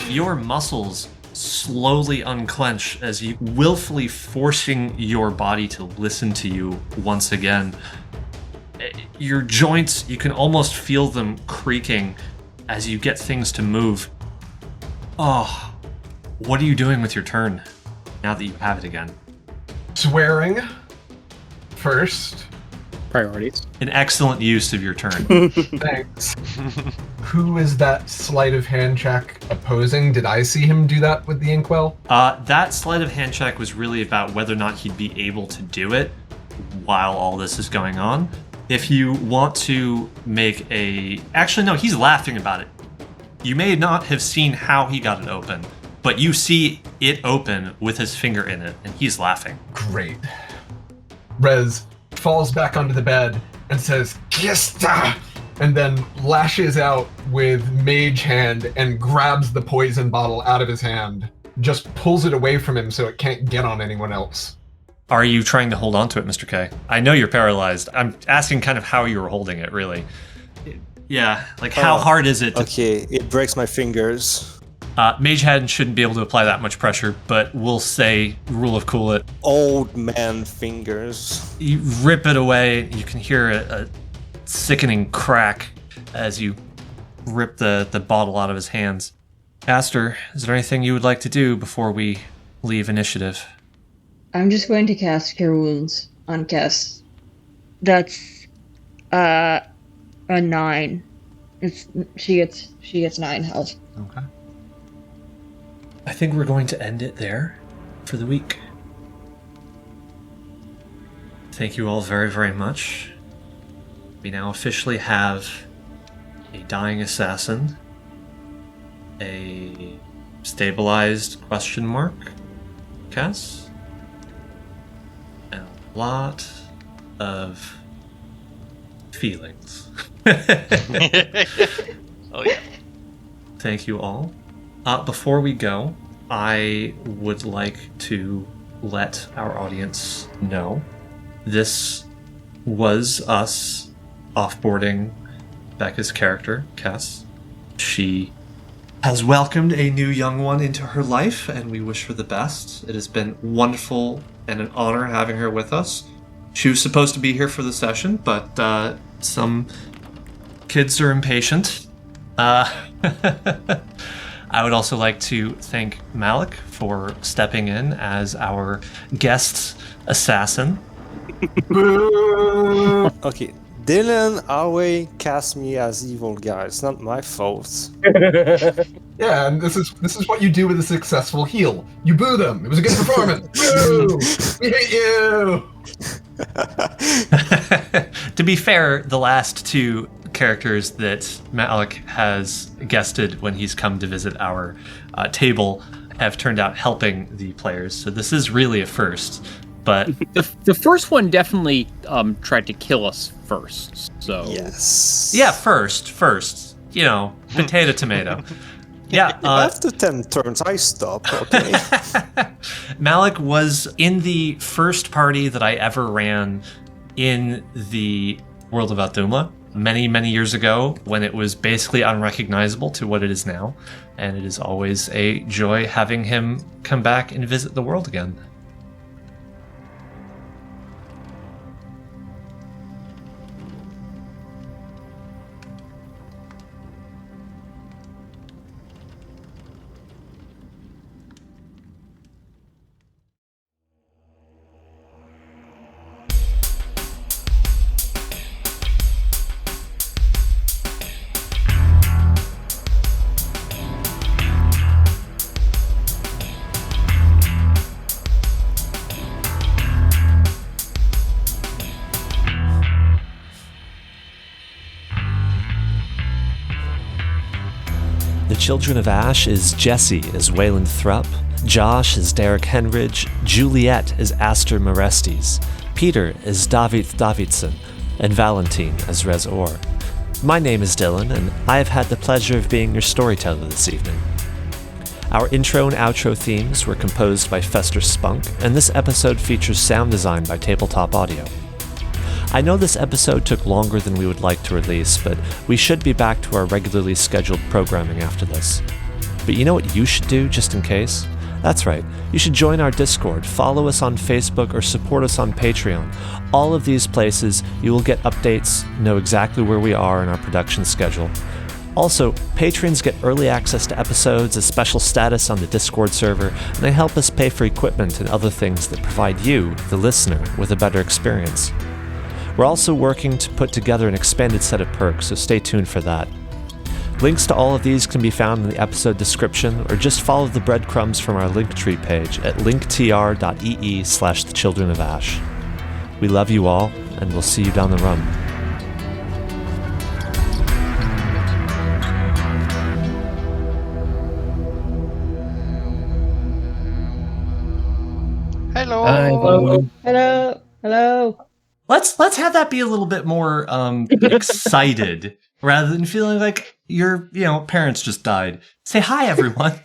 Speaker 2: Your muscles slowly unclench as you willfully forcing your body to listen to you once again. Your joints, you can almost feel them creaking as you get things to move. Oh, what are you doing with your turn now that you have it again?
Speaker 6: Swearing first.
Speaker 5: Priorities.
Speaker 2: An excellent use of your turn.
Speaker 6: Thanks. Who is that sleight of hand check opposing? Did I see him do that with the inkwell?
Speaker 2: That sleight of hand check was really about whether or not he'd be able to do it while all this is going on. If you want to make a... Actually, no, he's laughing about it. You may not have seen how he got it open, but you see it open with his finger in it, and he's laughing.
Speaker 6: Great. Rez falls back onto the bed and says, Kista! And then lashes out with mage hand and grabs the poison bottle out of his hand. Just pulls it away from him so it can't get on anyone else.
Speaker 2: Are you trying to hold on to it, Mr. K? I know you're paralyzed. I'm asking kind of how you were holding it, really. Yeah, like how hard is it?
Speaker 7: Okay, it breaks my fingers.
Speaker 2: Mage hand shouldn't be able to apply that much pressure, but we'll say rule of cool it.
Speaker 7: Old man fingers.
Speaker 2: You rip it away. You can hear a sickening crack as you rip the bottle out of his hands. Aster, is there anything you would like to do before we leave initiative?
Speaker 1: I'm just going to cast Cure Wounds on Kess. That's a 9. She gets 9 health.
Speaker 2: Okay. I think we're going to end it there for the week. Thank you all very, very much. We now officially have a dying assassin, a stabilized question mark, Cass, and a lot of feelings.
Speaker 4: Oh yeah.
Speaker 2: Thank you all. Before we go, I would like to let our audience know this was us offboarding Becca's character, Cass. She has welcomed a new young one into her life, and we wish her the best. It has been wonderful and an honor having her with us. She was supposed to be here for the session, but some kids are impatient, I would also like to thank Malik for stepping in as our guest assassin.
Speaker 7: Okay, Dylan always cast me as evil guy. It's not my fault.
Speaker 6: Yeah, and this is what you do with a successful heal. You boo them. It was a good performance. Boo! We hate you.
Speaker 2: To be fair, the last two characters that Malik has guested when he's come to visit our table have turned out helping the players. So this is really a first. But
Speaker 5: The first one definitely tried to kill us first. So
Speaker 7: Yes.
Speaker 2: yeah, first. You know, potato, tomato. Yeah.
Speaker 7: After 10 turns, I stop, okay?
Speaker 2: Malik was in the first party that I ever ran in the world of Athumla many, many years ago when it was basically unrecognizable to what it is now. And it is always a joy having him come back and visit the world again. The Children of Ash is Jesse as Wayland Thrupp, Josh as Derek Henridge, Juliet as Aster Morestes, Peter as David Davidson, and Valentine as Rez Orr. My name is Dylan, and I have had the pleasure of being your storyteller this evening. Our intro and outro themes were composed by Fester Spunk, and this episode features sound design by Tabletop Audio. I know this episode took longer than we would like to release, but we should be back to our regularly scheduled programming after this. But you know what you should do, just in case? That's right, you should join our Discord, follow us on Facebook, or support us on Patreon. All of these places, you will get updates, know exactly where we are in our production schedule. Also, patrons get early access to episodes, a special status on the Discord server, and they help us pay for equipment and other things that provide you, the listener, with a better experience. We're also working to put together an expanded set of perks, so stay tuned for that. Links to all of these can be found in the episode description, or just follow the breadcrumbs from our Linktree page at linktr.ee/thechildrenofash. We love you all, and we'll see you down the run.
Speaker 4: Hello.
Speaker 1: Hello. Hello.
Speaker 2: Let's have that be a little bit more excited rather than feeling like your parents just died. Say hi, everyone.